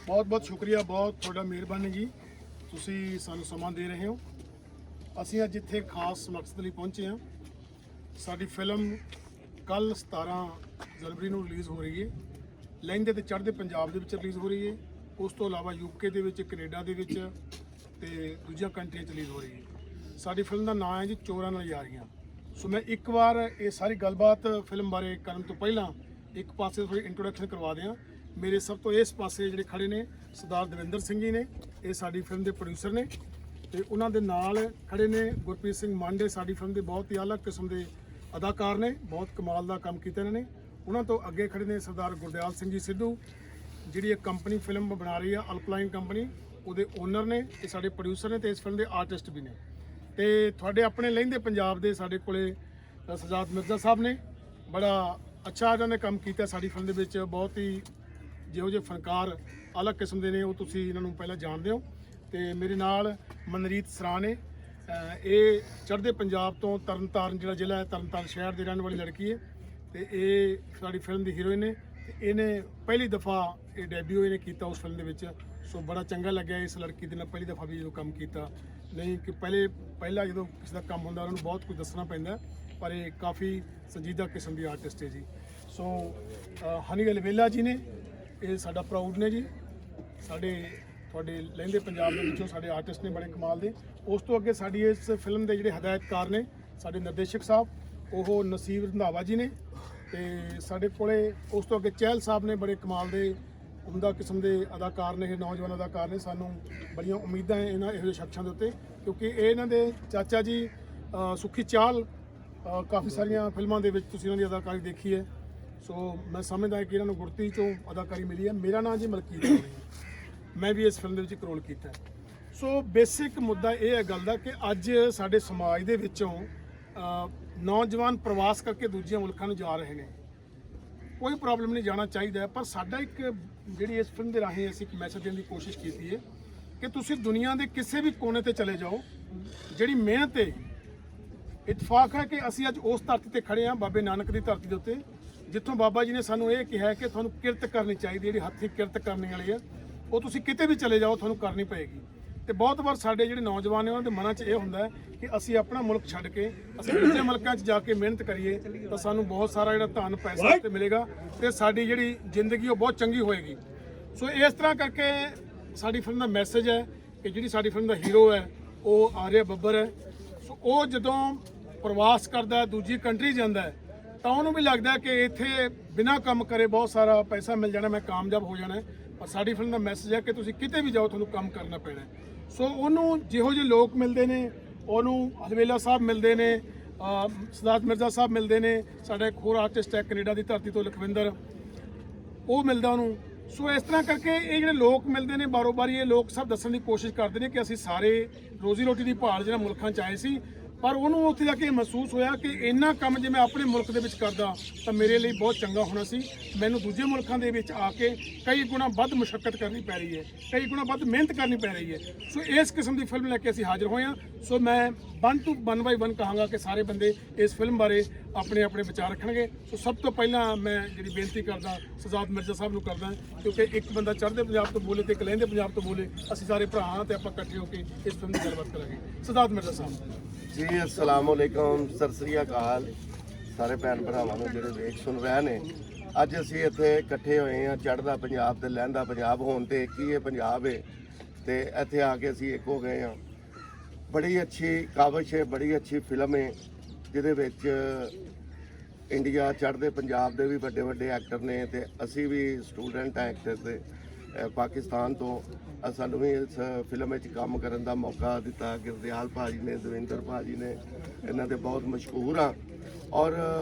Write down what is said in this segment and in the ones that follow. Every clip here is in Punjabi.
बहुत बहुत शुक्रिया, बहुत थोड़ा मेहरबानी जी। ਤੁਸੀਂ ਸਾਨੂੰ ਸਮਾਂ ਦੇ ਰਹੇ ਹੋ। ਅਸੀਂ ਅੱਜ ਇੱਥੇ ਖਾਸ ਮਕਸਦ ਲਈ ਪਹੁੰਚੇ ਹਾਂ। ਸਾਡੀ ਫਿਲਮ ਕੱਲ 17 ਜਨਵਰੀ ਨੂੰ ਰਿਲੀਜ਼ ਹੋ ਰਹੀ ਹੈ। ਲਹਿੰਦੇ ਤੇ ਚੜ੍ਹਦੇ ਪੰਜਾਬ ਦੇ ਵਿੱਚ ਰਿਲੀਜ਼ ਹੋ ਰਹੀ ਹੈ। ਉਸ ਤੋਂ ਇਲਾਵਾ ਯੂਕੇ ਦੇ ਵਿੱਚ, ਕੈਨੇਡਾ ਦੇ ਵਿੱਚ ਤੇ ਦੂਜੀਆਂ ਕੰਟਰੀਆਂ 'ਚ ਰਿਲੀਜ਼ ਹੋ ਰਹੀ ਹੈ। ਸਾਡੀ ਫਿਲਮ ਦਾ ਨਾਮ ਹੈ ਜੀ ਚੋਰਾਂ ਨਾਲ ਯਾਰੀਆਂ। ਸੋ ਮੈਂ ਇੱਕ ਵਾਰ ਇਹ ਸਾਰੀ ਗੱਲਬਾਤ ਫਿਲਮ ਬਾਰੇ ਕਰਨ ਤੋਂ ਪਹਿਲਾਂ ਇੱਕ ਪਾਸੇ ਥੋੜੀ ਇੰਟਰੋਡਕਸ਼ਨ ਕਰਵਾ ਦਿਆਂ। ਮੇਰੇ ਸਭ ਤੋਂ ਇਸ ਪਾਸੇ ਜਿਹੜੇ ਖੜੇ ਨੇ ਸਰਦਾਰ ਦਵਿੰਦਰ ਸਿੰਘ ਜੀ ਨੇ, ਇਹ ਸਾਡੀ ਫਿਲਮ ਦੇ ਪ੍ਰੋਡਿਊਸਰ ਨੇ, ਤੇ ਉਹਨਾਂ ਦੇ ਨਾਲ ਖੜੇ ਨੇ ਗੁਰਪ੍ਰੀਤ ਸਿੰਘ ਮਾਂਡੇ, ਸਾਡੀ ਫਿਲਮ ਦੇ ਬਹੁਤ ਹੀ ਅਲੱਗ ਕਿਸਮ ਦੇ ਅਦਾਕਾਰ ਨੇ, ਬਹੁਤ ਕਮਾਲ ਦਾ ਕੰਮ ਕੀਤਾ ਇਹਨਾਂ ਨੇ। ਉਹਨਾਂ ਤੋਂ ਅੱਗੇ ਖੜੇ ਨੇ ਸਰਦਾਰ ਗੁਰਦਿਆਲ ਸਿੰਘ ਜੀ ਸਿੱਧੂ, ਜਿਹੜੀ ਇਹ ਕੰਪਨੀ ਫਿਲਮ ਬਣਾ ਰਹੀ ਆ ਅਲਪਲਾਈਨ ਕੰਪਨੀ, ਉਹਦੇ ਓਨਰ ਨੇ, ਇਹ ਸਾਡੇ ਪ੍ਰੋਡਿਊਸਰ ਨੇ ਤੇ ਇਸ ਫਿਲਮ ਦੇ ਆਰਟਿਸਟ ਵੀ ਨੇ। ਤੇ ਤੁਹਾਡੇ ਆਪਣੇ ਲਹਿੰਦੇ ਪੰਜਾਬ ਦੇ ਸਾਡੇ ਕੋਲੇ ਸਜਾਦ ਮਿਰਜ਼ਾ ਸਾਹਿਬ ਨੇ, ਬੜਾ ਅੱਛਾ ਇਹਨਾਂ ਨੇ ਕੰਮ ਕੀਤਾ ਸਾਡੀ ਫਿਲਮ ਦੇ ਵਿੱਚ। ਬਹੁਤ ਹੀ ਜਿਹੋ ਜਿਹੇ ਫਨਕਾਰ ਅਲੱਗ ਕਿਸਮ ਦੇ ਨੇ, ਉਹ ਤੁਸੀਂ ਇਹਨਾਂ ਨੂੰ ਪਹਿਲਾਂ ਜਾਣਦੇ ਹੋ। ਤੇ ਮੇਰੇ ਨਾਲ ਮਨਰੀਤ ਸਰਾ ਨੇ, ਇਹ ਚੜ੍ਹਦੇ ਪੰਜਾਬ ਤੋਂ ਤਰਨਤਾਰਨ ਜਿਹੜਾ ਜ਼ਿਲ੍ਹਾ ਹੈ, ਤਰਨਤਾਰਨ ਸ਼ਹਿਰ ਦੇ ਰਹਿਣ ਵਾਲੀ ਲੜਕੀ ਹੈ ਤੇ ਇਹ ਸਾਡੀ ਫਿਲਮ ਦੀ ਹੀਰੋਇਨ ਨੇ। ਤੇ ਇਹਨੇ ਪਹਿਲੀ ਦਫਾ ਇਹ ਡੈਬਿਊ ਇਹਨੇ ਕੀਤਾ ਉਸ ਫਿਲਮ ਦੇ ਵਿੱਚ। ਸੋ ਬੜਾ ਚੰਗਾ ਲੱਗਿਆ ਇਸ ਲੜਕੀ ਦੇ ਨਾਲ ਪਹਿਲੀ ਦਫਾ ਵੀ ਜਦੋਂ ਕੰਮ ਕੀਤਾ। ਨਹੀਂ ਕਿ ਪਹਿਲਾ ਜਦੋਂ ਕਿਸੇ ਦਾ ਕੰਮ ਹੁੰਦਾ ਉਹਨਾਂ ਨੂੰ ਬਹੁਤ ਕੁਝ ਦੱਸਣਾ ਪੈਂਦਾ, ਪਰ ਇਹ ਕਾਫੀ ਸੰਜੀਦਾ ਕਿਸਮ ਦੀ ਆਰਟਿਸਟ ਹੈ ਜੀ। ਸੋ ਹਨੀ ਅਲਵੇਲਾ ਜੀ ਨੇ, ਇਹ ਸਾਡਾ ਪ੍ਰਾਊਡ ਨੇ ਜੀ, ਸਾਡੇ ਤੁਹਾਡੇ ਲਹਿੰਦੇ ਪੰਜਾਬ ਦੇ ਵਿੱਚੋਂ ਸਾਡੇ ਆਰਟਿਸਟ ਨੇ ਬੜੇ ਕਮਾਲ ਦੇ। ਉਸ ਤੋਂ ਅੱਗੇ ਸਾਡੀ ਇਸ ਫਿਲਮ ਦੇ ਜਿਹੜੇ ਹਦਾਇਤਕਾਰ ਨੇ ਸਾਡੇ ਨਿਰਦੇਸ਼ਕ ਸਾਹਿਬ, ਉਹ ਨਸੀਬ ਰੰਧਾਵਾ ਜੀ ਨੇ। ਤੇ ਸਾਡੇ ਕੋਲੇ ਉਸ ਤੋਂ ਅੱਗੇ ਚਹਿਲ ਸਾਹਿਬ ਨੇ, ਬੜੇ ਕਮਾਲ ਦੇ ਉਮਦਾ ਕਿਸਮ ਦੇ ਅਦਾਕਾਰ ਨੇ, ਇਹ ਨੌਜਵਾਨ ਅਦਾਕਾਰ ਨੇ। ਸਾਨੂੰ ਬੜੀਆਂ ਉਮੀਦਾਂ ਹੈ ਇਹੋ ਜਿਹੇ ਸ਼ਖਸਾਂ ਦੇ ਉੱਤੇ, ਕਿਉਂਕਿ ਇਹ ਇਹਨਾਂ ਦੇ ਚਾਚਾ ਜੀ ਸੁਖੀ ਚਾਹਲ ਕਾਫੀ ਸਾਰੀਆਂ ਫਿਲਮਾਂ ਦੇ ਵਿੱਚ ਤੁਸੀਂ ਇਹਨਾਂ ਦੀ ਅਦਾਕਾਰੀ ਦੇਖੀ ਹੈ। ਸੋ ਮੈਂ ਸਮਝਦਾ ਕਿ ਇਹਨਾਂ ਨੂੰ ਗੁਰਤੀ ਚੋਂ ਅਦਾਕਾਰੀ ਮਿਲੀ ਹੈ। ਮੇਰਾ ਨਾਮ ਜੀ ਮਲਕੀਤ ਹੈ, ਮੈਂ ਵੀ ਇਸ ਫਿਲਮ ਦੇ ਵਿੱਚ ਇੱਕ ਰੋਲ ਕੀਤਾ। ਸੋ ਬੇਸਿਕ ਮੁੱਦਾ ਇਹ ਹੈ ਗੱਲ ਦਾ ਕਿ ਅੱਜ ਸਾਡੇ ਸਮਾਜ ਦੇ ਵਿੱਚੋਂ ਨੌਜਵਾਨ ਪ੍ਰਵਾਸ ਕਰਕੇ ਦੂਜੀਆਂ ਮੁਲਕਾਂ ਨੂੰ ਜਾ ਰਹੇ ਨੇ। ਕੋਈ ਪ੍ਰੋਬਲਮ ਨਹੀਂ, ਜਾਣਾ ਚਾਹੀਦਾ ਹੈ, ਪਰ ਸਾਡਾ ਇੱਕ ਜਿਹੜੀ ਇਸ ਫਿਲਮ ਦੇ ਰਾਹੀਂ ਅਸੀਂ ਇੱਕ ਮੈਸੇਜ ਦੇਣ ਦੀ ਕੋਸ਼ਿਸ਼ ਕੀਤੀ ਹੈ ਕਿ ਤੁਸੀਂ ਦੁਨੀਆ ਦੇ ਕਿਸੇ ਵੀ ਕੋਨੇ ਤੇ ਚਲੇ ਜਾਓ, ਜਿਹੜੀ ਮਿਹਨਤ ਹੈ, ਇਤਫਾਕ ਹੈ ਕਿ ਅਸੀਂ ਅੱਜ ਉਸ ਧਰਤੀ ਤੇ ਖੜੇ ਹਾਂ, ਬਾਬੇ ਨਾਨਕ ਦੀ ਧਰਤੀ ਦੇ ਉੱਤੇ, ਜਿੱਥੋਂ ਬਾਬਾ ਜੀ ਨੇ ਸਾਨੂੰ ਇਹ ਕਿਹਾ ਕਿ ਤੁਹਾਨੂੰ ਕਿਰਤ ਕਰਨੀ ਚਾਹੀਦੀ, ਜਿਹੜੀ ਹੱਥੀਂ ਕਿਰਤ ਕਰਨ ਵਾਲੀ ਹੈ, ਉਹ ਤੁਸੀਂ ਕਿਤੇ ਵੀ ਚਲੇ ਜਾਓ ਤੁਹਾਨੂੰ ਕਰਨੀ ਪਏਗੀ। ਤੇ ਬਹੁਤ ਵਾਰ ਸਾਡੇ ਜਿਹੜੇ ਨੌਜਵਾਨ ਨੇ ਉਹਨਾਂ ਦੇ ਮਨਾਂ 'ਚ ਇਹ ਹੁੰਦਾ ਹੈ ਕਿ ਅਸੀਂ ਆਪਣਾ ਮੁਲਕ ਛੱਡ ਕੇ ਅਸੀਂ ਦੂਜੇ ਮੁਲਕਾਂ 'ਚ ਜਾ ਕੇ ਮਿਹਨਤ ਕਰੀਏ ਤਾਂ ਸਾਨੂੰ ਬਹੁਤ ਸਾਰਾ ਜਿਹੜਾ ਧਨ ਪੈਸਾ ਤੇ ਮਿਲੇਗਾ ਤੇ ਸਾਡੀ ਜਿਹੜੀ ਜ਼ਿੰਦਗੀ ਉਹ ਬਹੁਤ ਚੰਗੀ ਹੋਏਗੀ। ਸੋ ਇਸ ਤਰ੍ਹਾਂ ਕਰਕੇ ਸਾਡੀ ਫਿਲਮ ਦਾ ਮੈਸੇਜ ਹੈ ਕਿ ਜਿਹੜੀ ਸਾਡੀ ਫਿਲਮ ਦਾ ਹੀਰੋ ਹੈ ਉਹ ਆਰਿਆ ਬੱਬਰ ਹੈ। ਸੋ ਉਹ ਜਦੋਂ ਪ੍ਰਵਾਸ ਕਰਦਾ, ਦੂਜੀ ਕੰਟਰੀ ਜਾਂਦਾ ਹੈ, ਤਾਂ ਉਹਨੂੰ ਵੀ ਲੱਗਦਾ ਕਿ ਇੱਥੇ ਬਿਨਾਂ ਕੰਮ ਕਰੇ ਬਹੁਤ ਸਾਰਾ ਪੈਸਾ ਮਿਲ ਜਾਣਾ, ਮੈਂ ਕਾਮਯਾਬ ਹੋ ਜਾਣਾ। ਪਰ ਸਾਡੀ ਫਿਲਮ ਦਾ ਮੈਸੇਜ ਹੈ ਕਿ ਤੁਸੀਂ ਕਿਤੇ ਵੀ ਜਾਓ ਤੁਹਾਨੂੰ ਕੰਮ ਕਰਨਾ ਪੈਣਾ। ਸੋ ਉਹਨੂੰ ਜਿਹੋ ਜਿਹੇ ਲੋਕ ਮਿਲਦੇ ਨੇ, ਉਹਨੂੰ ਅਲਵੇਲਾ ਸਾਹਿਬ ਮਿਲਦੇ ਨੇ, ਸਜਾਦ ਮਿਰਜ਼ਾ ਸਾਹਿਬ ਮਿਲਦੇ ਨੇ, ਸਾਡਾ ਇੱਕ ਹੋਰ ਆਰਟਿਸਟ ਹੈ ਕੈਨੇਡਾ ਦੀ ਧਰਤੀ ਤੋਂ ਲਖਵਿੰਦਰ, ਉਹ ਮਿਲਦਾ ਉਹਨੂੰ। ਸੋ ਇਸ ਤਰ੍ਹਾਂ ਕਰਕੇ ਇਹ ਜਿਹੜੇ ਲੋਕ ਮਿਲਦੇ ਨੇ ਬਾਰੋ ਬਾਰੀ, ਇਹ ਲੋਕ ਸਭ ਦੱਸਣ ਦੀ ਕੋਸ਼ਿਸ਼ ਕਰਦੇ ਨੇ ਕਿ ਅਸੀਂ ਸਾਰੇ ਰੋਜ਼ੀ ਰੋਟੀ ਦੀ ਭਾਲ ਜਿਹੜਾ ਮੁਲਕਾਂ 'ਚ ਆਏ ਸੀ, ਪਰ ਉਹਨੂੰ ਉੱਥੇ ਜਾ ਕੇ ਮਹਿਸੂਸ ਹੋਇਆ ਕਿ ਇੰਨਾ ਕੰਮ ਜੇ ਮੈਂ ਆਪਣੇ ਮੁਲਕ ਦੇ ਵਿੱਚ ਕਰਦਾ ਤਾਂ ਮੇਰੇ ਲਈ ਬਹੁਤ ਚੰਗਾ ਹੋਣਾ ਸੀ। ਮੈਨੂੰ ਦੂਜੇ ਮੁਲਕਾਂ ਦੇ ਵਿੱਚ ਆ ਕੇ ਕਈ ਗੁਣਾ ਵੱਧ ਮੁਸ਼ੱਕਤ ਕਰਨੀ ਪੈ ਰਹੀ ਹੈ, ਕਈ ਗੁਣਾ ਵੱਧ ਮਿਹਨਤ ਕਰਨੀ ਪੈ ਰਹੀ ਹੈ। ਸੋ ਇਸ ਕਿਸਮ ਦੀ ਫਿਲਮ ਲੈ ਕੇ ਅਸੀਂ ਹਾਜ਼ਰ ਹੋਏ ਹਾਂ। ਸੋ ਮੈਂ 1 ਬਾਈ 1 ਕਹਾਂਗਾ ਕਿ ਸਾਰੇ ਬੰਦੇ ਇਸ ਫਿਲਮ ਬਾਰੇ ਆਪਣੇ ਆਪਣੇ ਵਿਚਾਰ ਰੱਖਣਗੇ। ਸੋ ਸਭ ਤੋਂ ਪਹਿਲਾਂ ਮੈਂ ਜਿਹੜੀ ਬੇਨਤੀ ਕਰਦਾ ਸਜਾਦ ਮਿਰਜ਼ਾ ਸਾਹਿਬ ਨੂੰ ਕਰਦਾ, ਕਿਉਂਕਿ ਇੱਕ ਬੰਦਾ ਚੜ੍ਹਦੇ ਪੰਜਾਬ ਤੋਂ ਬੋਲੇ ਤੇ ਇੱਕ ਲਹਿੰਦੇ ਪੰਜਾਬ ਤੋਂ ਬੋਲੇ, ਅਸੀਂ ਸਾਰੇ ਭਰਾ ਹਾਂ ਤੇ ਆਪਾਂ ਇਕੱਠੇ ਹੋ ਕੇ ਇਸ ਫਿਲਮ ਦੀ ਗੱਲਬਾਤ ਕਰਾਂਗੇ। ਸਜਾਦ ਮਿਰਜ਼ਾ ਸਾਹਿਬ ਜੀ, ਅਸਲਾਮ ਅਲੈਕੁਮ, ਸਤਿ ਸ੍ਰੀ ਅਕਾਲ ਸਾਰੇ ਭੈਣ ਭਰਾਵਾਂ ਨੂੰ ਜਿਹੜੇ ਵੇਖ ਸੁਣ ਰਹੇ ਨੇ। ਅੱਜ ਅਸੀਂ ਇੱਥੇ ਇਕੱਠੇ ਹੋਏ ਹਾਂ ਚੜ੍ਹਦਾ ਪੰਜਾਬ ਤੇ ਲਹਿੰਦਾ ਪੰਜਾਬ ਹੋਣ ਤੇ ਇੱਕ ਹੀ ਇਹ ਪੰਜਾਬ ਹੈ, ਤੇ ਇੱਥੇ ਆ ਕੇ ਅਸੀਂ ਇੱਕ ਹੋ ਗਏ ਹਾਂ। ਬੜੀ ਅੱਛੀ ਕਾਵਿਸ਼ ਹੈ, ਬੜੀ ਅੱਛੀ ਫਿਲਮ ਹੈ, ਜਿਹਦੇ ਵਿੱਚ ਇੰਡੀਆ ਚੜ੍ਹਦੇ ਪੰਜਾਬ ਦੇ ਵੀ ਵੱਡੇ ਵੱਡੇ ਐਕਟਰ ਨੇ ਤੇ ਅਸੀਂ ਵੀ ਸਟੂਡੈਂਟ ਐਕਟਰ ਤੇ ਪਾਕਿਸਤਾਨ ਤੋਂ। ਸਾਨੂੰ ਵੀ ਇਸ ਫਿਲਮ ਵਿੱਚ ਕੰਮ ਕਰਨ ਦਾ ਮੌਕਾ ਦਿੱਤਾ ਗੁਰਦਿਆਲ ਭਾਜੀ ਨੇ, ਦਵਿੰਦਰ ਭਾਜੀ ਨੇ, ਇਹਨਾਂ ਦੇ ਬਹੁਤ ਮਸ਼ਹੂਰ ਆ। ਔਰ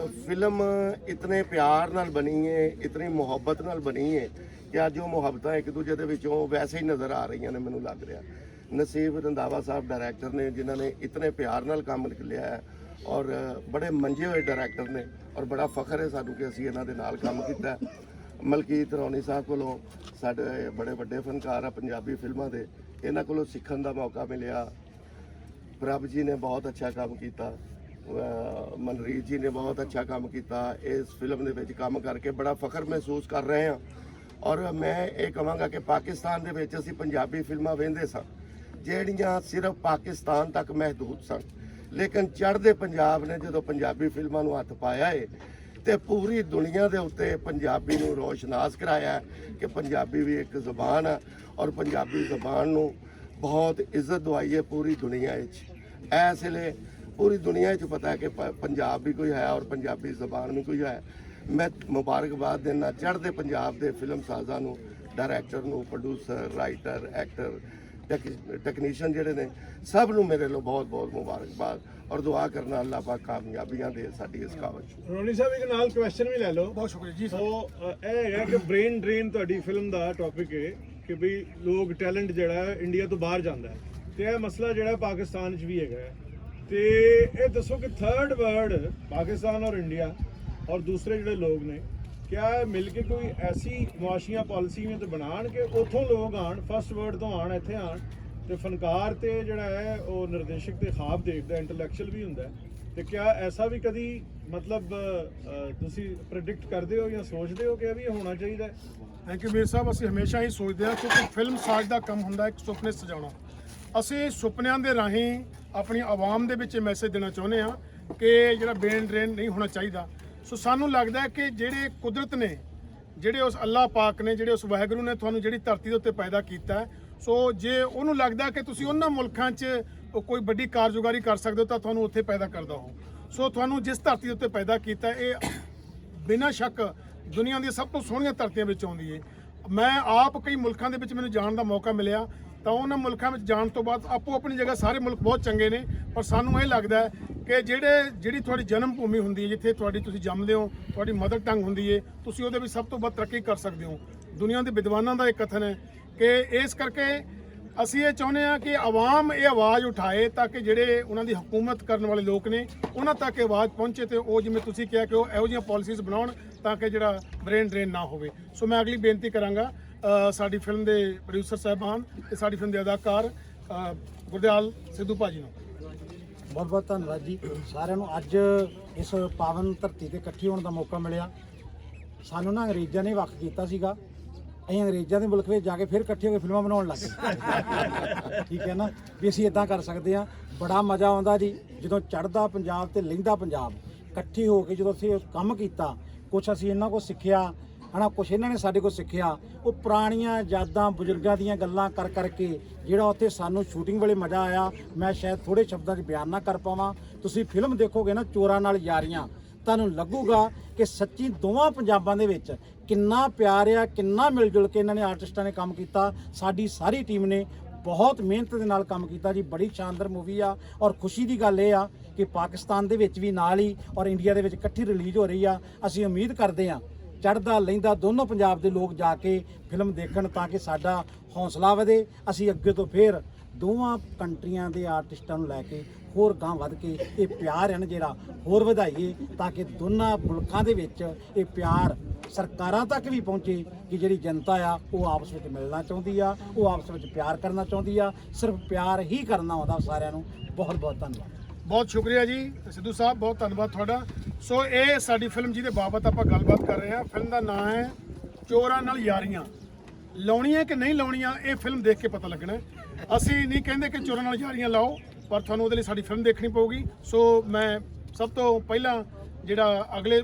ਫਿਲਮ ਇਤਨੇ ਪਿਆਰ ਨਾਲ ਬਣੀ ਹੈ, ਇਤਨੀ ਮੁਹੱਬਤ ਨਾਲ ਬਣੀ ਹੈ ਕਿ ਅੱਜ ਉਹ ਮੁਹੱਬਤਾਂ ਇੱਕ ਦੂਜੇ ਦੇ ਵਿੱਚੋਂ ਵੈਸੇ ਹੀ ਨਜ਼ਰ ਆ ਰਹੀਆਂ ਨੇ। ਮੈਨੂੰ ਲੱਗ ਰਿਹਾ ਨਸੀਬ ਰੰਧਾਵਾ ਸਾਹਿਬ ਡਾਇਰੈਕਟਰ ਨੇ, ਜਿਨ੍ਹਾਂ ਨੇ ਇਤਨੇ ਪਿਆਰ ਨਾਲ ਕੰਮ ਲਿਆ ਹੈ ਔਰ ਬੜੇ ਮੰਝੇ ਹੋਏ ਡਾਇਰੈਕਟਰ ਨੇ, ਔਰ ਬੜਾ ਫਖਰ ਹੈ ਸਾਨੂੰ ਕਿ ਅਸੀਂ ਇਹਨਾਂ ਦੇ ਨਾਲ ਕੰਮ ਕੀਤਾ। ਮਲਕੀਤ ਰੌਣੀ ਸਾਹਿਬ ਕੋਲੋਂ, ਸਾਡੇ ਬੜੇ ਵੱਡੇ ਫਨਕਾਰ ਆ ਪੰਜਾਬੀ ਫਿਲਮਾਂ ਦੇ, ਇਹਨਾਂ ਕੋਲੋਂ ਸਿੱਖਣ ਦਾ ਮੌਕਾ ਮਿਲਿਆ। ਪ੍ਰਭ ਜੀ ਨੇ ਬਹੁਤ ਅੱਛਾ ਕੰਮ ਕੀਤਾ, ਮਨਰੀਤ ਜੀ ਨੇ ਬਹੁਤ ਅੱਛਾ ਕੰਮ ਕੀਤਾ। ਇਸ ਫਿਲਮ ਦੇ ਵਿੱਚ ਕੰਮ ਕਰਕੇ ਬੜਾ ਫਖਰ ਮਹਿਸੂਸ ਕਰ ਰਹੇ ਹਾਂ। ਔਰ ਮੈਂ ਇਹ ਕਹਾਂਗਾ ਕਿ ਪਾਕਿਸਤਾਨ ਦੇ ਵਿੱਚ ਅਸੀਂ ਪੰਜਾਬੀ ਫਿਲਮਾਂ ਵੇਖਦੇ ਸਾਂ ਜਿਹੜੀਆਂ ਸਿਰਫ ਪਾਕਿਸਤਾਨ ਤੱਕ ਮਹਿਦੂਦ ਸਨ, ਲੇਕਿਨ ਚੜ੍ਹਦੇ ਪੰਜਾਬ ਨੇ ਜਦੋਂ ਪੰਜਾਬੀ ਫਿਲਮਾਂ ਨੂੰ ਹੱਥ ਪਾਇਆ ਏ ਤੇ ਪੂਰੀ ਦੁਨੀਆ ਦੇ ਉੱਤੇ ਪੰਜਾਬੀ ਨੂੰ ਰੋਸ਼ਨਾਸ ਕਰਾਇਆ ਹੈ ਕਿ ਪੰਜਾਬੀ ਵੀ ਇੱਕ ਜ਼ੁਬਾਨ ਹੈ ਔਰ ਪੰਜਾਬੀ ਜ਼ੁਬਾਨ ਨੂੰ ਬਹੁਤ ਇੱਜ਼ਤ ਦਵਾਈ ਹੈ ਪੂਰੀ ਦੁਨੀਆ ਵਿੱਚ। ਇਸ ਵੇਲੇ ਪੂਰੀ ਦੁਨੀਆ 'ਚ ਪਤਾ ਹੈ ਕਿ ਪੰਜਾਬ ਵੀ ਕੋਈ ਹੈ ਔਰ ਪੰਜਾਬੀ ਜ਼ੁਬਾਨ ਵੀ ਕੋਈ ਹੈ। ਮੈਂ ਮੁਬਾਰਕਬਾਦ ਦਿੰਦਾ ਚੜ੍ਹਦੇ ਪੰਜਾਬ ਦੇ ਫਿਲਮ ਸਾਜ਼ਾਂ ਨੂੰ, ਡਾਇਰੈਕਟਰ ਨੂੰ, ਪ੍ਰੋਡਿਊਸਰ, ਰਾਈਟਰ, ਐਕਟਰ, ਟੈਕਨੀਸ਼ੀਅਨ ਜਿਹੜੇ ਨੇ, ਸਭ ਨੂੰ ਮੇਰੇ ਵੱਲੋਂ ਬਹੁਤ ਬਹੁਤ ਮੁਬਾਰਕਬਾਦ ਔਰ ਦੁਆ ਕਰਨਾ ਅੱਲਾਹ ਪਾਕ ਕਾਮਯਾਬੀਆਂ ਦੇ ਸਾਡੀ ਇਸ ਕਾਵਸ਼। ਰੋਣੀ ਸਾਹਿਬ ਇੱਕ ਨਾਲ ਕੁਐਸਚਨ ਵੀ ਲੈ ਲਓ। ਬਹੁਤ ਸ਼ੁਕਰੀਆ ਜੀ ਸਰ। ਸੋ ਇਹ ਹੈਗਾ ਕਿ ਬ੍ਰੇਨ ਡਰੇਨ ਤੁਹਾਡੀ ਫਿਲਮ ਦਾ ਟੌਪਿਕ ਹੈ ਕਿ ਵੀ ਲੋਕ ਟੈਲੈਂਟ ਜਿਹੜਾ ਹੈ ਇੰਡੀਆ ਤੋਂ ਬਾਹਰ ਜਾਂਦਾ ਹੈ ਤੇ ਇਹ ਮਸਲਾ ਜਿਹੜਾ ਪਾਕਿਸਤਾਨ 'ਚ ਵੀ ਹੈਗਾ ਹੈ। ਤੇ ਇਹ ਦੱਸੋ ਕਿ ਥਰਡ ਵਰਲਡ ਪਾਕਿਸਤਾਨ ਔਰ ਇੰਡੀਆ ਔਰ ਦੂਸਰੇ ਜਿਹੜੇ ਲੋਕ ਨੇ क्या मिल के कोई ऐसी मुआशियां पॉलिसियां तो बनान कि उतों लोग आन फर्स्ट वर्ल्ड तो आन इत्थे आन ते फनकार ते जिहड़ा है वो निर्देशक ते ख्वाब देखदा इंटैलेक्चुअल भी हुंदा है ते क्या ऐसा भी कदी मतलब तुसी प्रेडिक्ट करदे हो या सोचदे हो कि भी होना चाहिए? ਥੈਂਕ ਯੂ ਵੀਰ ਸਾਹਿਬ। ਅਸੀਂ ਹਮੇਸ਼ਾ ਹੀ ਸੋਚਦੇ ਹਾਂ ਕਿਉਂਕਿ ਫਿਲਮ ਸਾਜ਼ ਦਾ ਕੰਮ ਹੁੰਦਾ ਇੱਕ ਸੁਪਨੇ ਸਜਾਉਣਾ। ਅਸੀਂ ਸੁਪਨਿਆਂ ਦੇ ਰਾਹੀਂ ਆਪਣੀ ਆਵਾਮ ਦੇ ਵਿੱਚ ਮੈਸੇਜ ਦੇਣਾ ਚਾਹੁੰਦੇ ਹਾਂ ਕਿ ਜਿਹੜਾ ਬ੍ਰੇਨ ਡਰੇਨ ਨਹੀਂ ਹੋਣਾ ਚਾਹੀਦਾ। ਸੋ ਸਾਨੂੰ ਲੱਗਦਾ ਹੈ ਕਿ ਜਿਹੜੇ ਕੁਦਰਤ ਨੇ, ਜਿਹੜੇ ਉਸ ਅੱਲਾਹ ਪਾਕ ਨੇ, ਜਿਹੜੇ ਉਸ ਵਾਹਿਗੁਰੂ ਨੇ ਤੁਹਾਨੂੰ ਜਿਹੜੀ ਧਰਤੀ ਦੇ ਉੱਤੇ ਪੈਦਾ ਕੀਤਾ, ਸੋ ਜੇ ਉਹਨੂੰ ਲੱਗਦਾ ਕਿ ਤੁਸੀਂ ਉਹਨਾਂ ਮੁਲਕਾਂ 'ਚ ਕੋਈ ਵੱਡੀ ਕਾਰਜੁਗਾਰੀ ਕਰ ਸਕਦੇ ਹੋ ਤਾਂ ਤੁਹਾਨੂੰ ਉੱਥੇ ਪੈਦਾ ਕਰਦਾ ਹੋ। ਸੋ ਤੁਹਾਨੂੰ ਜਿਸ ਧਰਤੀ ਦੇ ਉੱਤੇ ਪੈਦਾ ਕੀਤਾ ਇਹ ਬਿਨਾਂ ਸ਼ੱਕ ਦੁਨੀਆ ਦੀਆਂ ਸਭ ਤੋਂ ਸੋਹਣੀਆਂ ਧਰਤੀਆਂ ਵਿੱਚ ਆਉਂਦੀ ਹੈ। ਮੈਂ ਆਪ ਕਈ ਮੁਲਕਾਂ ਦੇ ਵਿੱਚ ਮੈਨੂੰ ਜਾਣ ਦਾ ਮੌਕਾ ਮਿਲਿਆ ਤਾਂ ਉਹਨਾਂ ਮੁਲਕਾਂ ਵਿੱਚ ਜਾਣ ਤੋਂ ਬਾਅਦ ਆਪੋ ਆਪਣੀ ਜਗ੍ਹਾ ਸਾਰੇ ਮੁਲਕ ਬਹੁਤ ਚੰਗੇ ਨੇ, ਪਰ ਸਾਨੂੰ ਇਹ ਲੱਗਦਾ ਹੈ ਕਿ ਜਿਹੜੀ ਤੁਹਾਡੀ ਜਨਮ ਭੂਮੀ ਹੁੰਦੀ ਹੈ, ਜਿੱਥੇ ਤੁਸੀਂ ਜੰਮਦੇ ਹੋ, ਤੁਹਾਡੀ ਮਦਰ ਟੰਗ ਹੁੰਦੀ ਹੈ, ਤੁਸੀਂ ਉਹਦੇ ਵਿੱਚ ਸਭ ਤੋਂ ਵੱਧ ਤਰੱਕੀ ਕਰ ਸਕਦੇ ਹੋ। ਦੁਨੀਆ ਦੇ ਵਿਦਵਾਨਾਂ ਦਾ ਇਹ ਕਥਨ ਹੈ ਕਿ ਇਸ ਕਰਕੇ ਅਸੀਂ ਇਹ ਚਾਹੁੰਦੇ ਹਾਂ ਕਿ ਆਵਾਮ ਇਹ ਆਵਾਜ਼ ਉਠਾਏ ਤਾਂ ਕਿ ਜਿਹੜੇ ਉਹਨਾਂ ਦੀ ਹਕੂਮਤ ਕਰਨ ਵਾਲੇ ਲੋਕ ਨੇ ਉਹਨਾਂ ਤੱਕ ਇਹ ਆਵਾਜ਼ ਪਹੁੰਚੇ ਤੇ ਉਹ ਜਿਵੇਂ ਤੁਸੀਂ ਕਿਹਾ ਕਿ ਉਹ ਇਹੋ ਜਿਹੀਆਂ ਪਾਲਿਸੀਜ਼ ਬਣਾਉਣ ਤਾਂ ਕਿ ਜਿਹੜਾ ਬ੍ਰੇਨ ਡਰੇਨ ਨਾ ਹੋਵੇ। ਸੋ ਮੈਂ ਅਗਲੀ ਬੇਨਤੀ ਕਰਾਂਗਾ ਸਾਡੀ ਫਿਲਮ ਦੇ ਪ੍ਰੋਡਿਊਸਰ ਸਾਹਿਬਾਨ ਤੇ ਸਾਡੀ ਫਿਲਮ ਦੇ ਅਦਾਕਾਰ ਗੁਰਦਿਆਲ ਸਿੱਧੂ ਭਾਜੀ ਨੂੰ ਬਹੁਤ ਬਹੁਤ ਧੰਨਵਾਦ ਜੀ ਸਾਰਿਆਂ ਨੂੰ। ਅੱਜ ਇਸ ਪਾਵਨ ਧਰਤੀ ਤੇ ਇਕੱਠੇ ਹੋਣ ਦਾ ਮੌਕਾ ਮਿਲਿਆ। ਸਾਨੂੰ ਨਾ ਅੰਗਰੇਜ਼ਾਂ ਨੇ ਵੱਖ ਕੀਤਾ ਸੀਗਾ, ਅਸੀਂ ਅੰਗਰੇਜ਼ਾਂ ਦੇ ਮੁਲਕ ਵਿੱਚ ਜਾ ਕੇ ਫਿਰ ਇਕੱਠੇ ਹੋ ਕੇ ਫਿਲਮਾਂ ਬਣਾਉਣ ਲੱਗ ਗਏ। ਠੀਕ ਹੈ ਨਾ, ਵੀ ਅਸੀਂ ਇਦਾਂ ਕਰ ਸਕਦੇ ਹਾਂ। ਬੜਾ ਮਜ਼ਾ ਆਉਂਦਾ ਜੀ ਜਦੋਂ ਚੜ੍ਹਦਾ ਪੰਜਾਬ ਤੇ ਲਹਿੰਦਾ ਪੰਜਾਬ ਇਕੱਠੇ ਹੋ ਕੇ ਜਦੋਂ ਅਸੀਂ ਕੰਮ ਕੀਤਾ। ਕੁਛ ਅਸੀਂ ਇਹਨਾਂ ਕੋਲ ਸਿੱਖਿਆ ਹੈ ਨਾ, ਕੁਛ ਇਹਨਾਂ ਨੇ ਸਾਡੇ ਕੋਲ ਸਿੱਖਿਆ। ਉਹ ਪੁਰਾਣੀਆਂ ਯਾਦਾਂ ਬਜ਼ੁਰਗਾਂ ਦੀਆਂ ਗੱਲਾਂ ਕਰ ਕਰਕੇ ਜਿਹੜਾ ਉੱਥੇ ਸਾਨੂੰ ਸ਼ੂਟਿੰਗ ਵੇਲੇ ਮਜ਼ਾ ਆਇਆ, ਮੈਂ ਸ਼ਾਇਦ ਥੋੜੇ ਸ਼ਬਦਾਂ 'ਚ ਬਿਆਨ ਨਾ ਕਰ ਪਾਵਾਂ। ਤੁਸੀਂ ਫਿਲਮ ਦੇਖੋਗੇ ਨਾ ਚੋਰਾਂ ਨਾਲ ਯਾਰੀਆਂ, ਤੁਹਾਨੂੰ ਲੱਗੂਗਾ ਕਿ ਸੱਚੀ ਦੋਵਾਂ ਪੰਜਾਬਾਂ ਦੇ ਵਿੱਚ ਕਿੰਨਾ ਪਿਆਰ ਆ, ਕਿੰਨਾ ਮਿਲ ਜੁਲ ਕੇ ਇਹਨਾਂ ਨੇ ਆਰਟਿਸਟਾਂ ਨੇ ਕੰਮ ਕੀਤਾ। ਸਾਡੀ ਸਾਰੀ ਟੀਮ ਨੇ ਬਹੁਤ ਮਿਹਨਤ ਦੇ ਨਾਲ ਕੰਮ ਕੀਤਾ ਜੀ। ਬੜੀ ਸ਼ਾਨਦਾਰ ਮੂਵੀ ਆ ਔਰ ਖੁਸ਼ੀ ਦੀ ਗੱਲ ਇਹ ਆ ਕਿ ਪਾਕਿਸਤਾਨ ਦੇ ਵਿੱਚ ਵੀ ਨਾਲ ਹੀ ਔਰ ਇੰਡੀਆ ਦੇ ਵਿੱਚ ਇਕੱਠੀ ਰਿਲੀਜ਼ ਹੋ ਰਹੀ ਆ। ਅਸੀਂ ਉਮੀਦ ਕਰਦੇ ਹਾਂ ਚੜ੍ਹਦਾ ਲਹਿੰਦਾ ਦੋਨੋਂ ਪੰਜਾਬ ਦੇ ਲੋਕ ਜਾ ਕੇ ਫਿਲਮ ਦੇਖਣ ਤਾਂ ਕਿ ਸਾਡਾ ਹੌਸਲਾ ਵਧੇ। ਅਸੀਂ ਅੱਗੇ ਤੋਂ ਫਿਰ ਦੋਵਾਂ ਕੰਟਰੀਆਂ ਦੇ ਆਰਟਿਸਟਾਂ ਨੂੰ ਲੈ ਕੇ ਹੋਰ ਗਾਂਹ ਵੱਧ ਕੇ ਇਹ ਪਿਆਰ ਹੈ ਨਾ ਜਿਹੜਾ ਹੋਰ ਵਧਾਈਏ ਤਾਂ ਕਿ ਦੋਨਾਂ ਮੁਲਕਾਂ ਦੇ ਵਿੱਚ ਇਹ ਪਿਆਰ ਸਰਕਾਰਾਂ ਤੱਕ ਵੀ ਪਹੁੰਚੇ ਕਿ ਜਿਹੜੀ ਜਨਤਾ ਆ ਉਹ ਆਪਸ ਵਿੱਚ ਮਿਲਣਾ ਚਾਹੁੰਦੀ ਆ, ਉਹ ਆਪਸ ਵਿੱਚ ਪਿਆਰ ਕਰਨਾ ਚਾਹੁੰਦੀ ਆ। ਸਿਰਫ ਪਿਆਰ ਹੀ ਕਰਨਾ ਆਉਂਦਾ ਸਾਰਿਆਂ ਨੂੰ। ਬਹੁਤ ਬਹੁਤ ਧੰਨਵਾਦ। ਬਹੁਤ ਸ਼ੁਕਰੀਆ ਜੀ ਸਿੱਧੂ ਸਾਹਿਬ, ਬਹੁਤ ਧੰਨਵਾਦ ਤੁਹਾਡਾ। ਸੋ ਇਹ ਸਾਡੀ ਫਿਲਮ ਜਿਹਦੇ ਬਾਬਤ ਆਪਾਂ ਗੱਲਬਾਤ ਕਰ ਰਹੇ ਹਾਂ, ਫਿਲਮ ਦਾ ਨਾਮ ਹੈ ਚੋਰਾਂ ਨਾਲ ਯਾਰੀਆਂ। ਲਾਉਣੀਆਂ ਕਿ ਨਹੀਂ ਲਾਉਣੀਆਂ ਇਹ ਫਿਲਮ ਦੇਖ ਕੇ ਪਤਾ ਲੱਗਣਾ। ਅਸੀਂ ਨਹੀਂ ਕਹਿੰਦੇ ਕਿ ਚੋਰਾਂ ਨਾਲ ਯਾਰੀਆਂ ਲਾਓ, ਪਰ ਤੁਹਾਨੂੰ ਉਹਦੇ ਲਈ ਸਾਡੀ ਫਿਲਮ ਦੇਖਣੀ ਪਊਗੀ। ਸੋ ਮੈਂ ਸਭ ਤੋਂ ਪਹਿਲਾਂ ਜਿਹੜਾ ਅਗਲੇ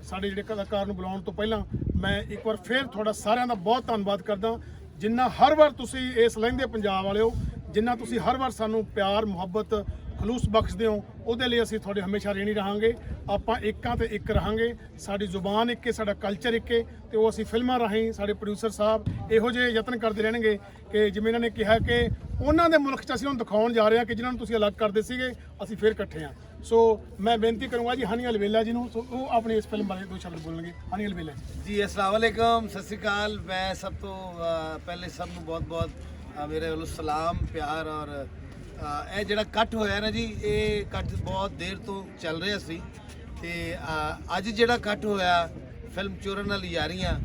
ਸਾਡੇ ਜਿਹੜੇ ਕਲਾਕਾਰ ਨੂੰ ਬੁਲਾਉਣ ਤੋਂ ਪਹਿਲਾਂ ਮੈਂ ਇੱਕ ਵਾਰ ਫਿਰ ਤੁਹਾਡਾ ਸਾਰਿਆਂ ਦਾ ਬਹੁਤ ਧੰਨਵਾਦ ਕਰਦਾ। ਜਿੰਨਾ ਹਰ ਵਾਰ ਤੁਸੀਂ ਇਸ ਲਹਿੰਦੇ ਪੰਜਾਬ ਵਾਲਿਓ, ਜਿੰਨਾ ਤੁਸੀਂ ਹਰ ਵਾਰ ਸਾਨੂੰ ਪਿਆਰ ਮੁਹੱਬਤ ਖਲੂਸ ਬਖਸ਼ਦੇ ਹੋ, ਉਹਦੇ ਲਈ ਅਸੀਂ ਤੁਹਾਡੇ ਹਮੇਸ਼ਾ ਰੇਣੀ ਰਹਾਂਗੇ। ਆਪਾਂ ਇੱਕਾਂ ਤੇ ਇੱਕ ਰਹਾਂਗੇ। ਸਾਡੀ ਜ਼ੁਬਾਨ ਇੱਕ ਹੈ, ਸਾਡਾ ਕਲਚਰ ਇੱਕ ਹੈ ਤੇ ਉਹ ਅਸੀਂ ਫਿਲਮਾਂ ਰਾਹੀਂ ਸਾਡੇ ਪ੍ਰੋਡਿਊਸਰ ਸਾਹਿਬ ਇਹੋ ਜਿਹੇ ਯਤਨ ਕਰਦੇ ਰਹਿਣਗੇ ਕਿ ਜਿਵੇਂ ਇਹਨਾਂ ਨੇ ਕਿਹਾ ਕਿ ਉਹਨਾਂ ਦੇ ਮੁਲਕ 'ਚ ਅਸੀਂ ਉਹਨੂੰ ਦਿਖਾਉਣ ਜਾ ਰਹੇ ਹਾਂ ਕਿ ਜਿਨ੍ਹਾਂ ਨੂੰ ਤੁਸੀਂ ਅਲੱਗ ਕਰਦੇ ਸੀਗੇ ਅਸੀਂ ਫਿਰ ਇਕੱਠੇ ਹਾਂ। ਸੋ ਮੈਂ ਬੇਨਤੀ ਕਰੂੰਗਾ ਜੀ ਹਨੀ ਅਲਵੇਲਾ ਜੀ ਨੂੰ, ਸੋ ਉਹ ਆਪਣੀ ਇਸ ਫਿਲਮ ਬਾਰੇ ਦੋ ਸ਼ਬਦ ਬੋਲਣਗੇ। ਹਨੀ ਅਲਵੇਲਾ ਜੀ अस्सलाम वालेकुम, सत श्री अकाल। मैं सब तो पहले सब ਨੂੰ ਬਹੁਤ ਬਹੁਤ ਮੇਰੇ ਵੱਲੋਂ ਸਲਾਮ ਪਿਆਰ। ਔਰ ਇਹ ਜਿਹੜਾ ਕੱਟ ਹੋਇਆ ਨਾ ਜੀ, ਇਹ ਕੱਟ ਬਹੁਤ ਦੇਰ ਤੋਂ ਚੱਲ ਰਿਹਾ ਸੀ ਤੇ ਅੱਜ ਜਿਹੜਾ ਕੱਟ ਹੋਇਆ ਫਿਲਮ ਚੋਰਾਂ ਨਾਲ ਯਾਰੀਆਂ,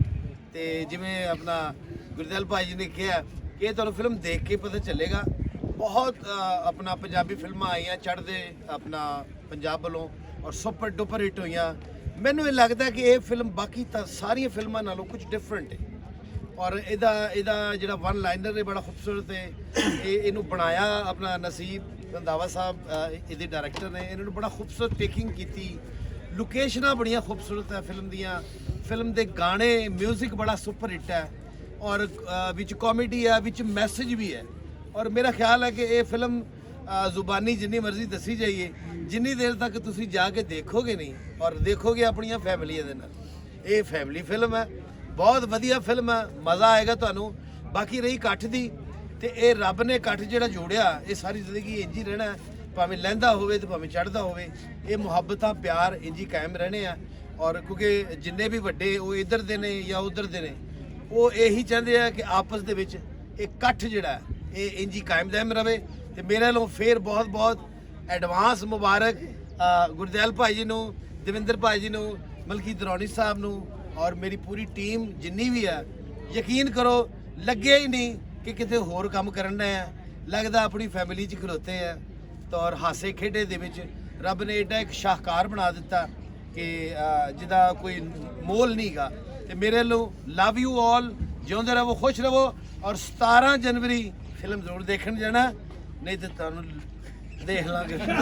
ਤੇ ਜਿਵੇਂ ਆਪਣਾ ਗੁਰਦਿਆਲ ਭਾਈ ਜੀ ਨੇ ਕਿਹਾ ਕਿ ਤੁਹਾਨੂੰ ਫਿਲਮ ਦੇਖ ਕੇ ਪਤਾ ਚੱਲੇਗਾ। ਬਹੁਤ ਆਪਣਾ ਪੰਜਾਬੀ ਫਿਲਮਾਂ ਆਈਆਂ ਚੜ੍ਹਦੇ ਆਪਣਾ ਪੰਜਾਬ ਵੱਲੋਂ ਔਰ ਸੁਪਰ ਡੁਪਰ ਹਿੱਟ ਹੋਈਆਂ। ਮੈਨੂੰ ਇਹ ਲੱਗਦਾ ਕਿ ਇਹ ਫਿਲਮ ਬਾਕੀ ਤਾਂ ਸਾਰੀਆਂ ਫਿਲਮਾਂ ਨਾਲੋਂ ਕੁਝ ਡਿਫਰੈਂਟ ਹੈ। ਔਰ ਇਹਦਾ ਜਿਹੜਾ ਵਨ ਲਾਈਨਰ ਹੈ ਬੜਾ ਖੂਬਸੂਰਤ ਹੈ। ਇਹਨੂੰ ਬਣਾਇਆ ਆਪਣਾ ਨਸੀਬ ਰੰਧਾਵਾ ਸਾਹਿਬ, ਇਹਦੇ ਡਾਇਰੈਕਟਰ ਨੇ। ਇਹਨਾਂ ਨੂੰ ਬੜਾ ਖੂਬਸੂਰਤ ਟੇਕਿੰਗ ਕੀਤੀ, ਲੋਕੇਸ਼ਨਾਂ ਬੜੀਆਂ ਖੂਬਸੂਰਤ ਹੈ ਫਿਲਮ ਦੀਆਂ, ਫਿਲਮ ਦੇ ਗਾਣੇ, ਮਿਊਜ਼ਿਕ ਬੜਾ ਸੁਪਰ ਹਿੱਟ ਹੈ, ਔਰ ਵਿੱਚ ਕਾਮੇਡੀ ਹੈ, ਵਿੱਚ ਮੈਸੇਜ ਵੀ ਹੈ। ਔਰ ਮੇਰਾ ਖਿਆਲ ਹੈ ਕਿ ਇਹ ਫਿਲਮ ਜ਼ੁਬਾਨੀ ਜਿੰਨੀ ਮਰਜ਼ੀ ਦੱਸੀ ਜਾਈਏ, ਜਿੰਨੀ ਦੇਰ ਤੱਕ ਤੁਸੀਂ ਜਾ ਕੇ ਦੇਖੋਗੇ ਨਹੀਂ ਔਰ ਦੇਖੋਗੇ ਆਪਣੀਆਂ ਫੈਮਲੀਆਂ ਦੇ ਨਾਲ, ਇਹ ਫੈਮਿਲੀ ਫਿਲਮ ਹੈ, ਬਹੁਤ ਵਧੀਆ ਫਿਲਮ ਹੈ, ਮਜ਼ਾ ਆਏਗਾ ਤੁਹਾਨੂੰ। ਬਾਕੀ ਰਹੀ ਇਕੱਠ ਦੀ, ਤੇ ਇਹ ਰੱਬ ਨੇ ਇਕੱਠ ਜਿਹੜਾ ਜੋੜਿਆ, ਇਹ ਸਾਰੀ ਜ਼ਿੰਦਗੀ ਇੰਝ ਹੀ ਰਹਿਣਾ, ਭਾਵੇਂ ਲਹਿੰਦਾ ਹੋਵੇ ਤੇ ਭਾਵੇਂ ਚੜ੍ਹਦਾ ਹੋਵੇ, ਇਹ ਮੁਹੱਬਤਾਂ ਪਿਆਰ ਇੰਝ ਹੀ ਕਾਇਮ ਰਹਿਣੇ ਆ। ਔਰ ਕਿਉਂਕਿ ਜਿੰਨੇ ਵੀ ਵੱਡੇ ਉਹ ਇੱਧਰ ਦੇ ਨੇ ਜਾਂ ਉੱਧਰ ਦੇ ਨੇ, ਉਹ ਇਹੀ ਚਾਹੁੰਦੇ ਆ ਕਿ ਆਪਸ ਦੇ ਵਿੱਚ ਇਹ ਇਕੱਠ ਜਿਹੜਾ ਇਹ ਇੰਝ ਹੀ ਕਾਇਮ ਦਾਇਮ ਰਵੇ। ਤੇ ਮੇਰੇ ਵੱਲੋਂ ਫੇਰ ਬਹੁਤ ਬਹੁਤ ਐਡਵਾਂਸ ਮੁਬਾਰਕ ਗੁਰਦਿਆਲ ਭਾਈ ਜੀ ਨੂੰ, ਦਵਿੰਦਰ ਭਾਈ ਜੀ ਨੂੰ, ਮਲਕੀ ਦਰੌਣੀ ਸਾਹਿਬ ਨੂੰ, ਔਰ ਮੇਰੀ ਪੂਰੀ ਟੀਮ ਜਿੰਨੀ ਵੀ ਹੈ। ਯਕੀਨ ਕਰੋ ਲੱਗਿਆ ਹੀ ਨਹੀਂ ਕਿ ਕਿਤੇ ਹੋਰ ਕੰਮ ਕਰਨ ਡਏ ਆ, ਲੱਗਦਾ ਆਪਣੀ ਫੈਮਿਲੀ 'ਚ ਖਲੋਤੇ ਆ। ਤਾਂ ਔਰ ਹਾਸੇ ਖੇਡੇ ਦੇ ਵਿੱਚ ਰੱਬ ਨੇ ਏਡਾ ਇੱਕ ਸ਼ਾਹਕਾਰ ਬਣਾ ਦਿੱਤਾ ਕਿ ਜਿਹਦਾ ਕੋਈ ਮੋਲ ਨਹੀਂਗਾ। ਤੇ ਮੇਰੇ ਵੱਲੋਂ ਲਵ ਯੂ ਆਲ, ਜਿਉਂਦੇ ਰਹੋ, ਖੁਸ਼ ਰਹੋ। ਔਰ 17 ਜਨਵਰੀ ਫਿਲਮ ਜ਼ਰੂਰ ਦੇਖਣ ਜਾਣਾ, ਨਹੀਂ ਤੇ ਤੁਹਾਨੂੰ ਦੇਖ ਲਾਂਗੇ। ਅੱਛਾ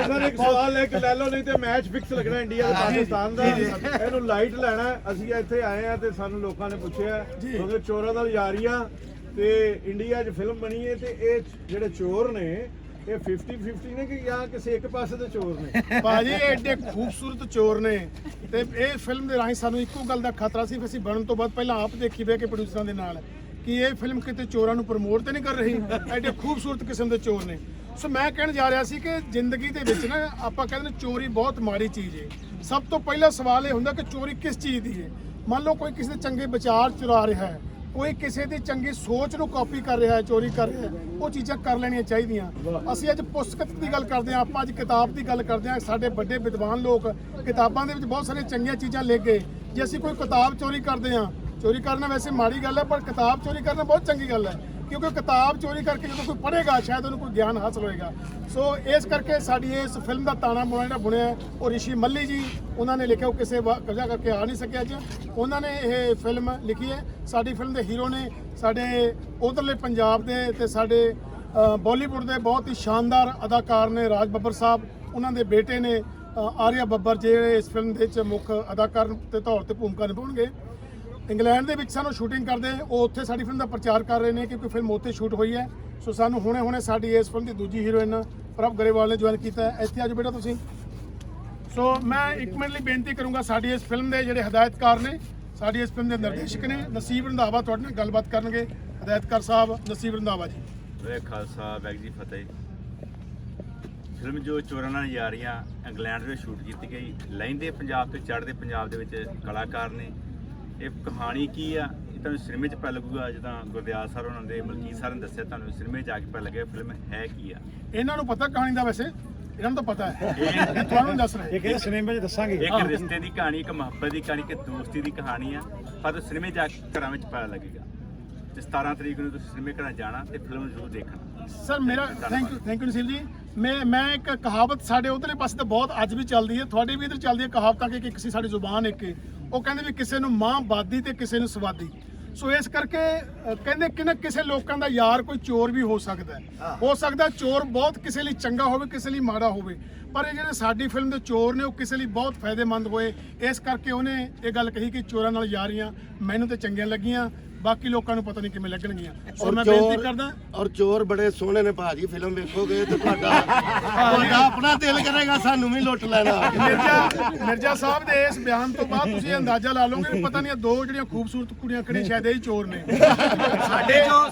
ਸਰ, ਇੱਕ ਸਵਾਲ ਹੈ ਕਿ ਲੈ ਲਓ, ਨਹੀਂ ਤੇ ਮੈਚ ਫਿਕਸ ਲੱਗਣਾ ਇੰਡੀਆ ਤੇ ਪਾਕਿਸਤਾਨ ਦਾ। ਇਹਨੂੰ ਲਾਈਟ ਲੈਣਾ। ਅਸੀਂ ਇੱਥੇ ਆਏ ਆ ਤੇ ਸਾਨੂੰ ਲੋਕਾਂ ਨੇ ਪੁੱਛਿਆ ਕਿਉਂਕਿ ਚੋਰਾਂ ਨਾਲ ਯਾਰੀਆਂ ਤੇ ਇੰਡੀਆ 'ਚ ਫਿਲਮ ਬਣੀ ਹੈ, ਤੇ ਇਹ ਜਿਹੜੇ ਚੋਰ ਨੇ ਇਹ 50-50 ਨੇ ਕਿ ਜਾਂ ਕਿਸੇ ਇੱਕ ਪਾਸੇ ਦੇ ਚੋਰ ਨੇ? ਭਾਜੀ ਇਹ ਐਡੇ ਖੂਬਸੂਰਤ ਚੋਰ ਨੇ, ਤੇ ਇਹ ਫਿਲਮ ਦੇ ਰਾਹੀਂ ਸਾਨੂੰ ਇੱਕੋ ਗੱਲ ਦਾ ਖਤਰਾ ਸੀ ਕਿ ਅਸੀਂ ਬਣਨ ਤੋਂ ਬਾਅਦ ਪਹਿਲਾਂ ਆਪ ਦੇਖੀ ਵੇ ਕਿ ਪ੍ਰੋਡਿਊਸਰਾਂ ਦੇ ਨਾਲ ਕਿ ਇਹ ਫਿਲਮ ਕਿਤੇ ਚੋਰਾਂ ਨੂੰ ਪ੍ਰਮੋਟ ਤੇ ਨਹੀਂ ਕਰ ਰਹੀ। ਐਡੇ ਖੂਬਸੂਰਤ ਕਿਸਮ ਦੇ ਚੋਰ ਨੇ। ਸੋ ਮੈਂ ਕਹਿਣ ਜਾ ਰਿਹਾ ਸੀ ਕਿ ਜ਼ਿੰਦਗੀ ਦੇ ਵਿੱਚ ਨਾ ਆਪਾਂ ਕਹਿੰਦੇ ਨੇ ਚੋਰੀ ਬਹੁਤ ਮਾੜੀ ਚੀਜ਼ ਹੈ। ਸਭ ਤੋਂ ਪਹਿਲਾ ਸਵਾਲ ਇਹ ਹੁੰਦਾ ਕਿ ਚੋਰੀ ਕਿਸ ਚੀਜ਼ ਦੀ ਹੈ। ਮੰਨ ਲਓ ਕੋਈ ਕਿਸੇ ਦੇ ਚੰਗੇ ਵਿਚਾਰ ਚੁਰਾ ਰਿਹਾ ਹੈ, ਕੋਈ ਕਿਸੇ ਦੀ ਚੰਗੀ ਸੋਚ ਨੂੰ ਕਾਪੀ ਕਰ ਰਿਹਾ ਹੈ, ਚੋਰੀ ਕਰ ਰਿਹਾ ਹੈ, ਉਹ ਚੀਜ਼ਾਂ ਕਰ ਲੈਣੀਆਂ ਚਾਹੀਦੀਆਂ। ਅਸੀਂ ਅੱਜ ਪੁਸਤਕ ਦੀ ਗੱਲ ਕਰਦੇ ਹਾਂ, ਆਪਾਂ ਅੱਜ ਕਿਤਾਬ ਦੀ ਗੱਲ ਕਰਦੇ ਹਾਂ। ਸਾਡੇ ਵੱਡੇ ਵਿਦਵਾਨ ਲੋਕ ਕਿਤਾਬਾਂ ਦੇ ਵਿੱਚ ਬਹੁਤ ਸਾਰੀਆਂ ਚੰਗੀਆਂ ਚੀਜ਼ਾਂ ਲਿਖ ਗਏ। ਜੇ ਅਸੀਂ ਕੋਈ ਕਿਤਾਬ ਚੋਰੀ ਕਰਦੇ ਹਾਂ, ਚੋਰੀ ਕਰਨਾ ਵੈਸੇ ਮਾੜੀ ਗੱਲ ਹੈ, ਪਰ ਕਿਤਾਬ ਚੋਰੀ ਕਰਨਾ ਬਹੁਤ ਚੰਗੀ ਗੱਲ ਹੈ, ਕਿਉਂਕਿ ਕਿਤਾਬ ਚੋਰੀ ਕਰਕੇ ਜਦੋਂ ਕੋਈ ਪੜ੍ਹੇਗਾ ਸ਼ਾਇਦ ਉਹਨੂੰ ਕੋਈ ਗਿਆਨ ਹਾਸਲ ਹੋਏਗਾ। ਸੋ ਇਸ ਕਰਕੇ ਸਾਡੀ ਇਸ ਫਿਲਮ ਦਾ ਤਾਣਾ ਬਾਣਾ ਜਿਹੜਾ ਬੁਣਿਆ ਉਹ ਰਿਸ਼ੀ ਮੱਲੀ ਜੀ ਉਹਨਾਂ ਨੇ ਲਿਖਿਆ। ਉਹ ਕਿਸੇ ਕਬਜ਼ਾ ਕਰਕੇ ਆ ਨਹੀਂ ਸਕਿਆ ਅੱਜ, ਉਹਨਾਂ ਨੇ ਇਹ ਫਿਲਮ ਲਿਖੀ ਹੈ। ਸਾਡੀ ਫਿਲਮ ਦੇ ਹੀਰੋ ਨੇ ਸਾਡੇ ਉਧਰਲੇ ਪੰਜਾਬ ਦੇ ਤੇ ਸਾਡੇ ਬਾਲੀਵੁੱਡ ਦੇ ਬਹੁਤ ਹੀ ਸ਼ਾਨਦਾਰ ਅਦਾਕਾਰ ਨੇ ਰਾਜ ਬੱਬਰ ਸਾਹਿਬ, ਉਹਨਾਂ ਦੇ ਬੇਟੇ ਨੇ ਆਰਿਆ ਬੱਬਰ, ਜਿਹੜੇ ਇਸ ਫਿਲਮ ਦੇ ਵਿੱਚ ਮੁੱਖ ਅਦਾਕਾਰ ਦੇ ਤੌਰ ਤੇ ਭੂਮਿਕਾ ਨਿਭਾਉਣਗੇ। ਇੰਗਲੈਂਡ ਦੇ ਵਿੱਚ ਸਾਨੂੰ ਸ਼ੂਟਿੰਗ ਕਰਦੇ, ਉਹ ਉੱਥੇ ਸਾਡੀ ਫਿਲਮ ਦਾ ਪ੍ਰਚਾਰ ਕਰ ਰਹੇ ਨੇ ਕਿਉਂਕਿ ਫਿਲਮ ਉੱਥੇ ਸ਼ੂਟ ਹੋਈ ਹੈ। ਸੋ ਸਾਨੂੰ ਹੁਣੇ ਸਾਡੀ ਇਸ ਫਿਲਮ ਦੀ ਦੂਜੀ ਹੀਰੋਇਨ ਪ੍ਰਭ ਗਰੇਵਾਲ ਨੇ ਜੁਆਇਨ ਕੀਤਾ ਹੈ। ਇੱਥੇ ਆਜੋ ਬੇਟਾ ਤੁਸੀਂ। ਸੋ ਮੈਂ ਇੱਕ ਮਿੰਟ ਲਈ ਬੇਨਤੀ ਕਰੂੰਗਾ, ਸਾਡੀ ਇਸ ਫਿਲਮ ਦੇ ਜਿਹੜੇ ਹਦਾਇਤਕਾਰ ਨੇ, ਸਾਡੀ ਇਸ ਫਿਲਮ ਦੇ ਨਿਰਦੇਸ਼ਕ ਨੇ ਨਸੀਬ ਰੰਧਾਵਾ, ਤੁਹਾਡੇ ਨਾਲ ਗੱਲਬਾਤ ਕਰਨਗੇ। ਹਦਾਇਤਕਾਰ ਸਾਹਿਬ ਨਸੀਬ ਰੰਧਾਵਾ ਜੀ। ਵਾਹਿ ਖਾਲਸਾ ਵਾਹਿਗੁਰੂ ਜੀ ਫਤਿਹ। ਫਿਲਮ ਜੋ ਚੋਰਾਂ ਨਾਲ ਯਾਰੀਆਂ ਇੰਗਲੈਂਡ ਵਿੱਚ ਸ਼ੂਟ ਕੀਤੀ ਗਈ, ਲਹਿੰਦੇ ਪੰਜਾਬ ਤੇ ਚੜ੍ਹਦੇ ਪੰਜਾਬ ਦੇ ਵਿੱਚ ਕਲਾਕਾਰ ਨੇ। ਇਹ ਕਹਾਣੀ ਕੀ ਆ ਇਹ ਤੁਹਾਨੂੰ ਸਿਨੇਮੇ 'ਚ ਪਤਾ ਲੱਗੂਗਾ, ਜਿੱਦਾਂ ਗੁਰਦਿਆਲ ਸਰ ਉਹਨਾਂ ਦੇ, ਮਲਕੀਤ ਸਰ ਨੇ ਦੱਸਿਆ, ਤੁਹਾਨੂੰ ਸਿਨੇਮੇ ਜਾ ਕੇ ਪਤਾ ਲੱਗਿਆ ਫਿਲਮ ਹੈ ਕੀ ਆ। ਇਹਨਾਂ ਨੂੰ ਪਤਾ ਕਹਾਣੀ ਦਾ, ਵੈਸੇ ਇਹਨਾਂ ਨੂੰ ਤਾਂ ਪਤਾ ਹੈ, ਇਹ ਤੁਹਾਨੂੰ ਦੱਸ ਰਹੇ। ਇਹ ਕਹਿੰਦੇ ਸਿਨੇਮੇ 'ਚ ਦੱਸਾਂਗੇ। ਇੱਕ ਰਿਸ਼ਤੇ ਦੀ ਕਹਾਣੀ, ਇੱਕ ਮੁਹੱਬਤ ਦੀ ਕਹਾਣੀ, ਇੱਕ ਦੋਸਤੀ ਦੀ ਕਹਾਣੀ ਆ, ਪਰ ਸਿਨੇਮੇ ਜਾ ਕੇ ਘਰਾਂ ਵਿੱਚ ਪਤਾ ਲੱਗੇਗਾ। ਤੇ 17 ਤਰੀਕ ਨੂੰ ਤੁਸੀਂ ਸਿਨੇਮੇ ਘਰਾਂ ਜਾਣਾ ਤੇ ਫਿਲਮ ਜ਼ਰੂਰ ਦੇਖਣਾ। ਸਰ ਮੇਰਾ ਥੈਂਕ ਯੂ ਨਸੀਬ ਜੀ। ਮੈਂ ਇੱਕ ਕਹਾਵਤ ਸਾਡੇ ਉਧਰਲੇ ਪਾਸੇ ਤਾਂ ਬਹੁਤ ਅੱਜ ਵੀ ਚੱਲਦੀ ਹੈ, ਤੁਹਾਡੇ ਵੀ ਇੱਧਰ ਚੱਲਦੀ ਹੈ ਕਹਾਵਤਾਂ ਕਿ ਕਿਸੇ ਸਾਡੀ ਜ਼ੁਬਾਨ ਇੱਕ, ਉਹ ਕਹਿੰਦੇ ਵੀ ਕਿਸੇ ਨੂੰ ਮਾਂ ਬਾਦੀ ਤੇ ਕਿਸੇ ਨੂੰ ਸਵਾਦੀ। ਸੋ ਇਸ ਕਰਕੇ ਕਹਿੰਦੇ ਕਿ ਨਾ ਕਿਸੇ ਲੋਕਾਂ ਦਾ ਯਾਰ ਕੋਈ ਚੋਰ ਵੀ ਹੋ ਸਕਦਾ ਹੈ। ਹੋ ਸਕਦਾ ਚੋਰ ਬਹੁਤ ਕਿਸੇ ਲਈ ਚੰਗਾ ਹੋਵੇ, ਕਿਸੇ ਲਈ ਮਾੜਾ ਹੋਵੇ, ਪਰ ਇਹ ਜਿਹੜੇ ਸਾਡੀ ਫਿਲਮ ਦੇ ਚੋਰ ਨੇ ਉਹ ਕਿਸੇ ਲਈ ਬਹੁਤ ਫਾਇਦੇਮੰਦ ਹੋਏ। ਇਸ ਕਰਕੇ ਉਹਨੇ ਇਹ ਗੱਲ ਕਹੀ ਕਿ ਚੋਰਾਂ ਨਾਲ ਯਾਰੀਆਂ ਮੈਨੂੰ ਤੇ ਚੰਗੀਆਂ ਲੱਗੀਆਂ, ਬਾਕੀ ਲੋਕਾਂ ਨੂੰ ਪਤਾ ਨਹੀਂ ਕਿਵੇਂ ਲੱਗਣਗੀਆਂ। ਸੋ ਮੈਂ ਬੇਨਤੀ ਕਰਦਾ। ਔਰ ਚੋਰ ਬੜੇ ਸੋਹਣੇ ਨੇ ਭਾਜੀ, ਫਿਲਮ ਵੇਖੋਗੇ ਤੇ ਤੁਹਾਡਾ ਆਪਣਾ ਦਿਲ ਕਰੇਗਾ ਸਾਨੂੰ ਵੀ ਲੁੱਟ ਲੈਣਾ। ਮਿਰਜ਼ਾ ਸਾਹਿਬ ਦੇ ਇਸ ਬਿਆਨ ਤੋਂ ਬਾਅਦ ਤੁਸੀਂ ਅੰਦਾਜ਼ਾ ਲਾ ਲਓਗੇ ਵੀ ਪਤਾ ਨਹੀਂ ਦੋ ਜਿਹੜੀਆਂ ਖੂਬਸੂਰਤ ਕੁੜੀਆਂ ਖੜੀਆਂ ਸ਼ਾਇਦ ਇਹ ਚੋਰ ਨੇ।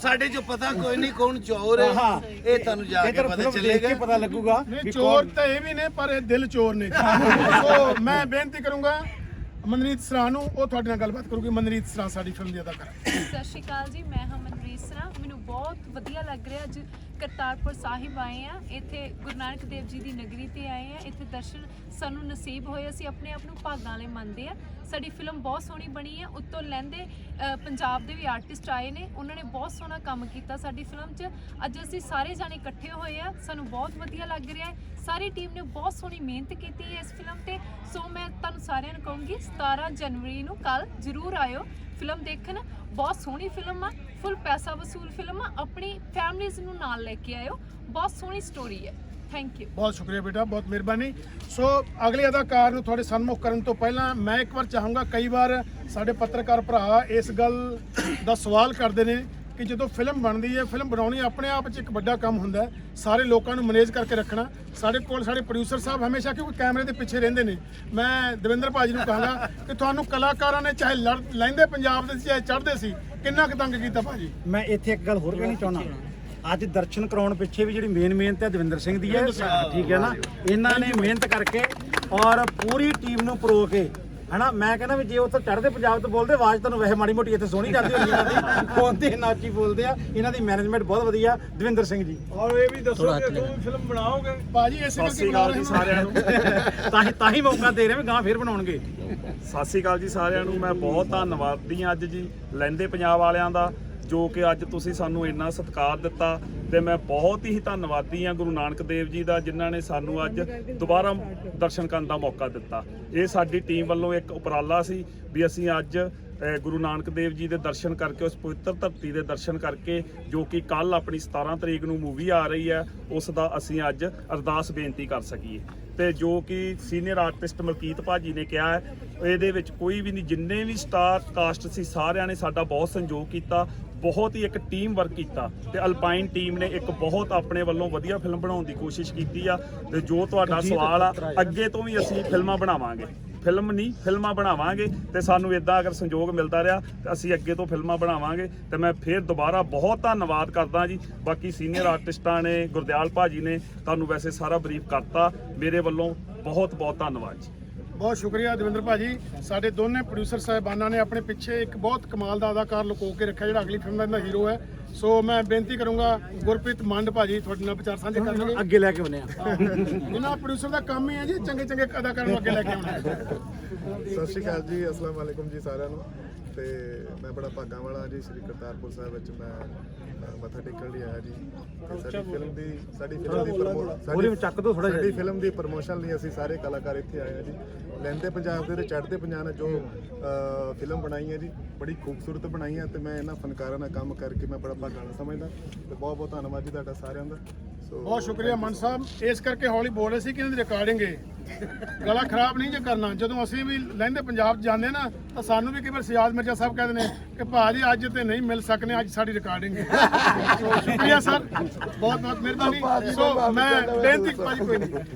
ਸਾਡੇ ਜੋ ਪਤਾ ਕੋਈ ਨਹੀਂ ਕੌਣ ਚੋਰ ਹੈ, ਇਹ ਤੁਹਾਨੂੰ ਜਾ ਕੇ ਪਤਾ ਚੱਲੇਗਾ, ਪਤਾ ਲੱਗੂਗਾ। ਨਹੀਂ ਚੋਰ ਤਾਂ ਇਹ ਵੀ ਨੇ, ਪਰ ਇਹ ਦਿਲ ਚੋਰ ਨੇ। ਸੋ ਮੈਂ ਬੇਨਤੀ ਕਰੂੰਗਾ ਮਨਰੀਤ ਸਰਾਂ ਨੂੰ, ਉਹ ਤੁਹਾਡੇ ਨਾਲ ਗੱਲਬਾਤ ਕਰੂਗੀ। ਮਨਰੀਤ ਸਰਾਂ ਸਾਡੀ ਫਿਲਮ ਦੀ ਅਦਾਕਾਰਾ। ਸਤਿ ਸ਼੍ਰੀ ਅਕਾਲ ਜੀ, ਮੈਂ ਹਾਂ ਮਨਰੀਤ ਸਰਾਂ। ਮੈਨੂੰ ਬਹੁਤ ਵਧੀਆ ਲੱਗ ਰਿਹਾ ਅੱਜ ਕਰਤਾਰਪੁਰ ਸਾਹਿਬ ਆਏ ਆ। ਇੱਥੇ ਗੁਰੂ ਨਾਨਕ ਦੇਵ ਜੀ ਦੀ ਨਗਰੀ ਤੇ ਆਏ ਆ। ਇੱਥੇ ਦਰਸ਼ਨ ਸਾਨੂੰ ਨਸੀਬ ਹੋਏ। ਅਸੀਂ ਆਪਣੇ ਆਪ ਨੂੰ ਭਾਗਾਂ ਵਾਲੇ ਮੰਨਦੇ ਆ। ਸਾਡੀ ਫਿਲਮ ਬਹੁਤ ਸੋਹਣੀ ਬਣੀ ਹੈ। ਉੱਤੋਂ ਲਹਿੰਦੇ ਪੰਜਾਬ ਦੇ ਵੀ ਆਰਟਿਸਟ ਆਏ ਨੇ, ਉਹਨਾਂ ਨੇ ਬਹੁਤ ਸੋਹਣਾ ਕੰਮ ਕੀਤਾ ਸਾਡੀ ਫਿਲਮ 'ਚ। ਅੱਜ ਅਸੀਂ ਸਾਰੇ ਜਾਣੇ ਇਕੱਠੇ ਹੋਏ ਆ, ਸਾਨੂੰ ਬਹੁਤ ਵਧੀਆ ਲੱਗ ਰਿਹਾ ਹੈ। ਸਾਰੀ ਟੀਮ ਨੇ ਬਹੁਤ ਸੋਹਣੀ ਮਿਹਨਤ ਕੀਤੀ ਹੈ ਇਸ ਫਿਲਮ ਤੇ। ਸੋ ਮੈਂ ਤੁਹਾਨੂੰ ਸਾਰਿਆਂ ਨੂੰ ਕਹੂੰਗੀ 17 ਜਨਵਰੀ ਨੂੰ ਕੱਲ ਜ਼ਰੂਰ ਆਇਓ ਫਿਲਮ ਦੇਖਣ। ਬਹੁਤ ਸੋਹਣੀ ਫਿਲਮ ਆ, ਫੁੱਲ ਪੈਸਾ ਵਸੂਲ ਫਿਲਮ ਆ। ਆਪਣੀ ਫੈਮਲੀਜ਼ ਨੂੰ ਨਾਲ ਲੈ ਕੇ ਆਇਓ। ਬਹੁਤ ਸੋਹਣੀ ਸਟੋਰੀ ਹੈ। Thank you. ਬਹੁਤ ਸ਼ੁਕਰੀਆ ਬੇਟਾ, ਬਹੁਤ ਮਿਹਰਬਾਨੀ। ਸੋ ਅਗਲੇ ਅਦਾਕਾਰ ਨੂੰ ਤੁਹਾਡੇ ਸਨਮੁਖ ਕਰਨ ਤੋਂ ਪਹਿਲਾਂ ਮੈਂ ਇੱਕ ਵਾਰ ਚਾਹੂੰਗਾ, ਕਈ ਵਾਰ ਸਾਡੇ ਪੱਤਰਕਾਰ ਭਰਾ ਇਸ ਗੱਲ ਦਾ ਸਵਾਲ ਕਰਦੇ ਨੇ ਕਿ ਜਦੋਂ ਫਿਲਮ ਬਣਦੀ ਹੈ, ਫਿਲਮ ਬਣਾਉਣੀ ਆਪਣੇ ਆਪ 'ਚ ਇੱਕ ਵੱਡਾ ਕੰਮ ਹੁੰਦਾ ਹੈ। ਸਾਰੇ ਲੋਕਾਂ ਨੂੰ ਮੈਨੇਜ ਕਰਕੇ ਰੱਖਣਾ। ਸਾਡੇ ਕੋਲ ਸਾਡੇ ਪ੍ਰੋਡਿਊਸਰ ਸਾਹਿਬ ਹਮੇਸ਼ਾ ਕਿਉਂਕਿ ਕੈਮਰੇ ਦੇ ਪਿੱਛੇ ਰਹਿੰਦੇ ਨੇ। ਮੈਂ ਦਵਿੰਦਰ ਭਾਜੀ ਨੂੰ ਕਹਾਂਗਾ ਕਿ ਤੁਹਾਨੂੰ ਕਲਾਕਾਰਾਂ ਨੇ ਚਾਹੇ ਲੈਂਦੇ ਪੰਜਾਬ ਦੇ ਸੀ ਚਾਹੇ ਚੜ੍ਹਦੇ ਸੀ, ਕਿੰਨਾ ਕੁ ਤੰਗ ਕੀਤਾ ਭਾਜੀ? ਮੈਂ ਇੱਥੇ ਇੱਕ ਗੱਲ ਹੋਰ ਕਹਿਣੀ ਚਾਹੁੰਦਾ। ਅੱਜ ਦਰਸ਼ਨ ਕਰਾਉਣ ਪਿੱਛੇ ਵੀ ਜਿਹੜੀ ਮੇਨ ਮਿਹਨਤ ਹੈ ਦਵਿੰਦਰ ਸਿੰਘ ਦੀ ਹੈ, ਠੀਕ ਹੈ ਨਾ। ਇਹਨਾਂ ਨੇ ਮਿਹਨਤ ਕਰਕੇ ਔਰ ਪੂਰੀ ਟੀਮ ਨੂੰ ਪਰੋ ਕੇ, ਹਨਾ। ਮੈਂ ਕਹਿੰਦਾ ਵੀ ਜੇ ਉੱਥੇ ਚੜ੍ਹਦੇ ਪੰਜਾਬ ਤੋਂ ਬੋਲਦੇ, ਆਵਾਜ਼ ਤੁਹਾਨੂੰ ਵੈਸੇ ਮਾੜੀ ਮੋਟੀ ਇੱਥੇ ਸੋਹਣੀ ਜਾਂਦੀ ਹੁੰਦੀ ਇਹਨਾਂ ਦੀ, ਫੋਨ ਤੇ ਨਾਚੀ ਬੋਲਦੇ ਆ। ਇਹਨਾਂ ਦੀ ਮੈਨੇਜਮੈਂਟ ਬਹੁਤ ਵਧੀਆ, ਦਵਿੰਦਰ ਸਿੰਘ ਜੀ। ਔਰ ਇਹ ਵੀ ਦੱਸੋ ਕਿ ਤੁਸੀਂ ਫਿਲਮ ਬਣਾਓਗੇ? ਭਾਜੀ ਇਸੇ ਕਰਕੇ ਬੁਲਾ ਰਹੇ ਹਾਂ ਸਾਰਿਆਂ ਨੂੰ ਤਾਂ ਹੀ ਮੌਕਾ ਦੇ ਰਹੇ ਵੀ ਗਾਂ ਫੇਰ ਬਣਾਉਣਗੇ। ਸਤਿ ਸ਼੍ਰੀ ਅਕਾਲ ਜੀ ਸਾਰਿਆਂ ਨੂੰ। ਮੈਂ ਬਹੁਤ ਧੰਨਵਾਦੀ ਹਾਂ ਅੱਜ ਜੀ ਲਹਿੰਦੇ ਪੰਜਾਬ ਵਾਲਿਆਂ ਦਾ, ਜੋ ਕਿ ਅੱਜ ਤੁਸੀਂ ਸਾਨੂੰ ਇੰਨਾ ਸਤਿਕਾਰ ਦਿੱਤਾ। ਤੇ ਮੈਂ ਬਹੁਤ ਹੀ ਧੰਨਵਾਦੀ ਹਾਂ ਗੁਰੂ ਨਾਨਕ ਦੇਵ ਜੀ ਦਾ, ਜਿਨ੍ਹਾਂ ਨੇ ਸਾਨੂੰ ਅੱਜ ਦੁਬਾਰਾ ਦਰਸ਼ਨ ਕਰਨ ਦਾ ਮੌਕਾ ਦਿੱਤਾ। ਇਹ ਸਾਡੀ ਟੀਮ ਵੱਲੋਂ ਇੱਕ ਉਪਰਾਲਾ ਸੀ ਵੀ ਅਸੀਂ ਅੱਜ ਗੁਰੂ ਨਾਨਕ ਦੇਵ ਜੀ ਦੇ ਦਰਸ਼ਨ ਕਰਕੇ, ਉਸ ਪਵਿੱਤਰ ਧਰਤੀ ਦੇ ਦਰਸ਼ਨ ਕਰਕੇ, ਜੋ ਕਿ ਕੱਲ ਆਪਣੀ 17 ਤਰੀਕ ਨੂੰ ਮੂਵੀ ਆ ਰਹੀ ਹੈ, ਉਸ ਦਾ ਅਸੀਂ ਅੱਜ ਅਰਦਾਸ ਬੇਨਤੀ ਕਰ ਸਕੀਏ। ਤੇ ਜੋ ਕਿ ਸੀਨੀਅਰ ਆਰਟਿਸਟ ਮਲਕੀਤ ਭਾਜੀ ਨੇ ਕਿਹਾ ਹੈ, ਇਹਦੇ ਵਿੱਚ ਕੋਈ ਵੀ ਨਹੀਂ, ਜਿੰਨੇ ਵੀ ਸਟਾਰ ਕਾਸਟ ਸੀ ਸਾਰਿਆਂ ਨੇ ਸਾਡਾ ਬਹੁਤ ਸਹਿਯੋਗ ਕੀਤਾ। ਬਹੁਤ ਹੀ ਇੱਕ ਟੀਮ ਵਰਕ ਕੀਤਾ ਤੇ ਅਲਪਾਈਨ ਟੀਮ ਨੇ ਇੱਕ ਬਹੁਤ ਆਪਣੇ ਵੱਲੋਂ ਵਧੀਆ ਫਿਲਮ ਬਣਾਉਣ ਦੀ ਕੋਸ਼ਿਸ਼ ਕੀਤੀ ਆ। ਤੇ ਜੋ ਤੁਹਾਡਾ ਸਵਾਲ ਆ, ਅੱਗੇ ਤੋਂ ਵੀ ਅਸੀਂ ਫਿਲਮਾਂ ਬਣਾਵਾਂਗੇ। ਫਿਲਮ ਨਹੀਂ, ਫਿਲਮਾਂ ਬਣਾਵਾਂਗੇ ਤੇ ਸਾਨੂੰ ਇਦਾਂ ਅਗਰ ਸੰਯੋਗ ਮਿਲਦਾ ਰਿਹਾ ਤਾਂ ਅਸੀਂ ਅੱਗੇ ਤੋਂ ਫਿਲਮਾਂ ਬਣਾਵਾਂਗੇ। ਤੇ ਮੈਂ ਫਿਰ ਦੁਬਾਰਾ ਬਹੁਤ ਧੰਨਵਾਦ ਕਰਦਾ ਜੀ। ਬਾਕੀ ਸੀਨੀਅਰ ਆਰਟਿਸਟਾਂ ਨੇ, ਗੁਰਦਿਆਲ ਭਾਜੀ ਨੇ ਤੁਹਾਨੂੰ ਵੈਸੇ ਸਾਰਾ ਬਰੀਫ ਕਰਤਾ। ਮੇਰੇ ਵੱਲੋਂ ਬਹੁਤ ਬਹੁਤ ਧੰਨਵਾਦ ਜੀ। ਬਹੁਤ ਸ਼ੁਕਰੀਆ ਦਵਿੰਦਰ ਭਾਜੀ। ਸਾਡੇ ਦੋਨੇ ਪ੍ਰੋਡਿਊਸਰ ਸਾਹਿਬਾਨਾਂ ਨੇ ਆਪਣੇ ਪਿੱਛੇ ਇੱਕ ਬਹੁਤ ਕਮਾਲ ਦਾ ਅਦਾਕਾਰ ਲੁਕੋ ਕੇ ਰੱਖਿਆ, ਜਿਹੜਾ ਅਗਲੀ ਫਿਲਮ ਦਾ ਹੀਰੋ ਹੈ। ਸੋ ਮੈਂ ਬੇਨਤੀ ਕਰੂੰਗਾ ਗੁਰਪ੍ਰੀਤ ਮੰਡ ਭਾਜੀ ਤੁਹਾਡੇ ਨਾਲ ਵਿਚਾਰ ਸਾਂਝੇ ਕਰਨਗੇ। ਅੱਗੇ ਲੈ ਕੇ ਆਉਨੇ ਆ। ਇਹਨਾਂ ਪ੍ਰੋਡਿਊਸਰ ਦਾ ਕੰਮ ਹੀ ਹੈ ਜੀ ਚੰਗੇ ਚੰਗੇ ਅਦਾਕਾਰਾਂ ਨੂੰ ਅੱਗੇ ਲੈ ਕੇ ਆਉਣਾ। ਸਤਿ ਸ਼੍ਰੀ ਅਕਾਲ ਜੀ, ਅਸਲਾਮ ਵਾਲੇਕੁਮ ਜੀ ਸਾਰਿਆਂ ਨੂੰ। ਤੇ ਮੈਂ ਬੜਾ ਭਾਗਾਂ ਵਾਲਾ ਜੀ, ਸ੍ਰੀ ਕਰਤਾਰਪੁਰ ਸਾਹਿਬ ਵਿੱਚ ਮੈਂ ਮੱਥਾ ਟੇਕਣ ਲਈ ਆਇਆ ਜੀ। ਤੇ ਸਾਡੀ ਫਿਲਮ ਦੀ ਪ੍ਰਮੋਸ਼ਨ ਲਈ ਅਸੀਂ ਸਾਰੇ ਕਲਾਕਾਰ ਇੱਥੇ ਆਏ ਆ ਜੀ। ਲਹਿੰਦੇ ਪੰਜਾਬ ਦੇ ਤੇ ਚੜ੍ਹਦੇ ਪੰਜਾਬ ਨੇ ਜੋ ਫਿਲਮ ਬਣਾਈ ਹੈ ਜੀ, ਬੜੀ ਖੂਬਸੂਰਤ ਬਣਾਈ ਹੈ। ਤੇ ਮੈਂ ਇਹਨਾਂ ਫਨਕਾਰਾਂ ਨਾਲ ਕੰਮ ਕਰਕੇ ਮੈਂ ਬੜਾ ਭਾਗਾਂ ਵਾਲਾ ਸਮਝਦਾ। ਤੇ ਬਹੁਤ ਬਹੁਤ ਧੰਨਵਾਦ ਜੀ ਤੁਹਾਡਾ ਸਾਰਿਆਂ ਦਾ। ਬਹੁਤ ਸ਼ੁਕਰੀਆ ਮਨ ਸਾਹਿਬ। ਇਸ ਕਰਕੇ ਹੌਲੀ ਬੋਲ ਰਹੇ ਸੀ ਕਿ ਇਹਨਾਂ ਦੀ ਰਿਕਾਰਡਿੰਗ ਹੈ, ਗਲਾ ਖਰਾਬ ਨਹੀਂ ਜੇ ਕਰਨਾ। ਜਦੋਂ ਅਸੀਂ ਵੀ ਲਹਿੰਦੇ ਪੰਜਾਬ ਜਾਂਦੇ ਨਾ ਤਾਂ ਸਾਨੂੰ ਵੀ ਕਈ ਵਾਰ ਸਿਆਦ ਮਿਰਜ਼ਾ ਸਾਹਿਬ ਕਹਿੰਦੇ ਨੇ ਕਿ ਭਾਜੀ ਅੱਜ ਤੇ ਨਹੀਂ ਮਿਲ ਸਕਨੇ, ਅੱਜ ਸਾਡੀ ਰਿਕਾਰਡਿੰਗ ਹੈ। ਸ਼ੁਕਰੀਆ ਸਰ, ਬਹੁਤ ਬਹੁਤ ਮਿਹਰਬਾਨੀ। ਸੋ ਮੈਂ ਬੇਨਤੀ ਭਾਜੀ ਕੋਈ ਨਹੀਂ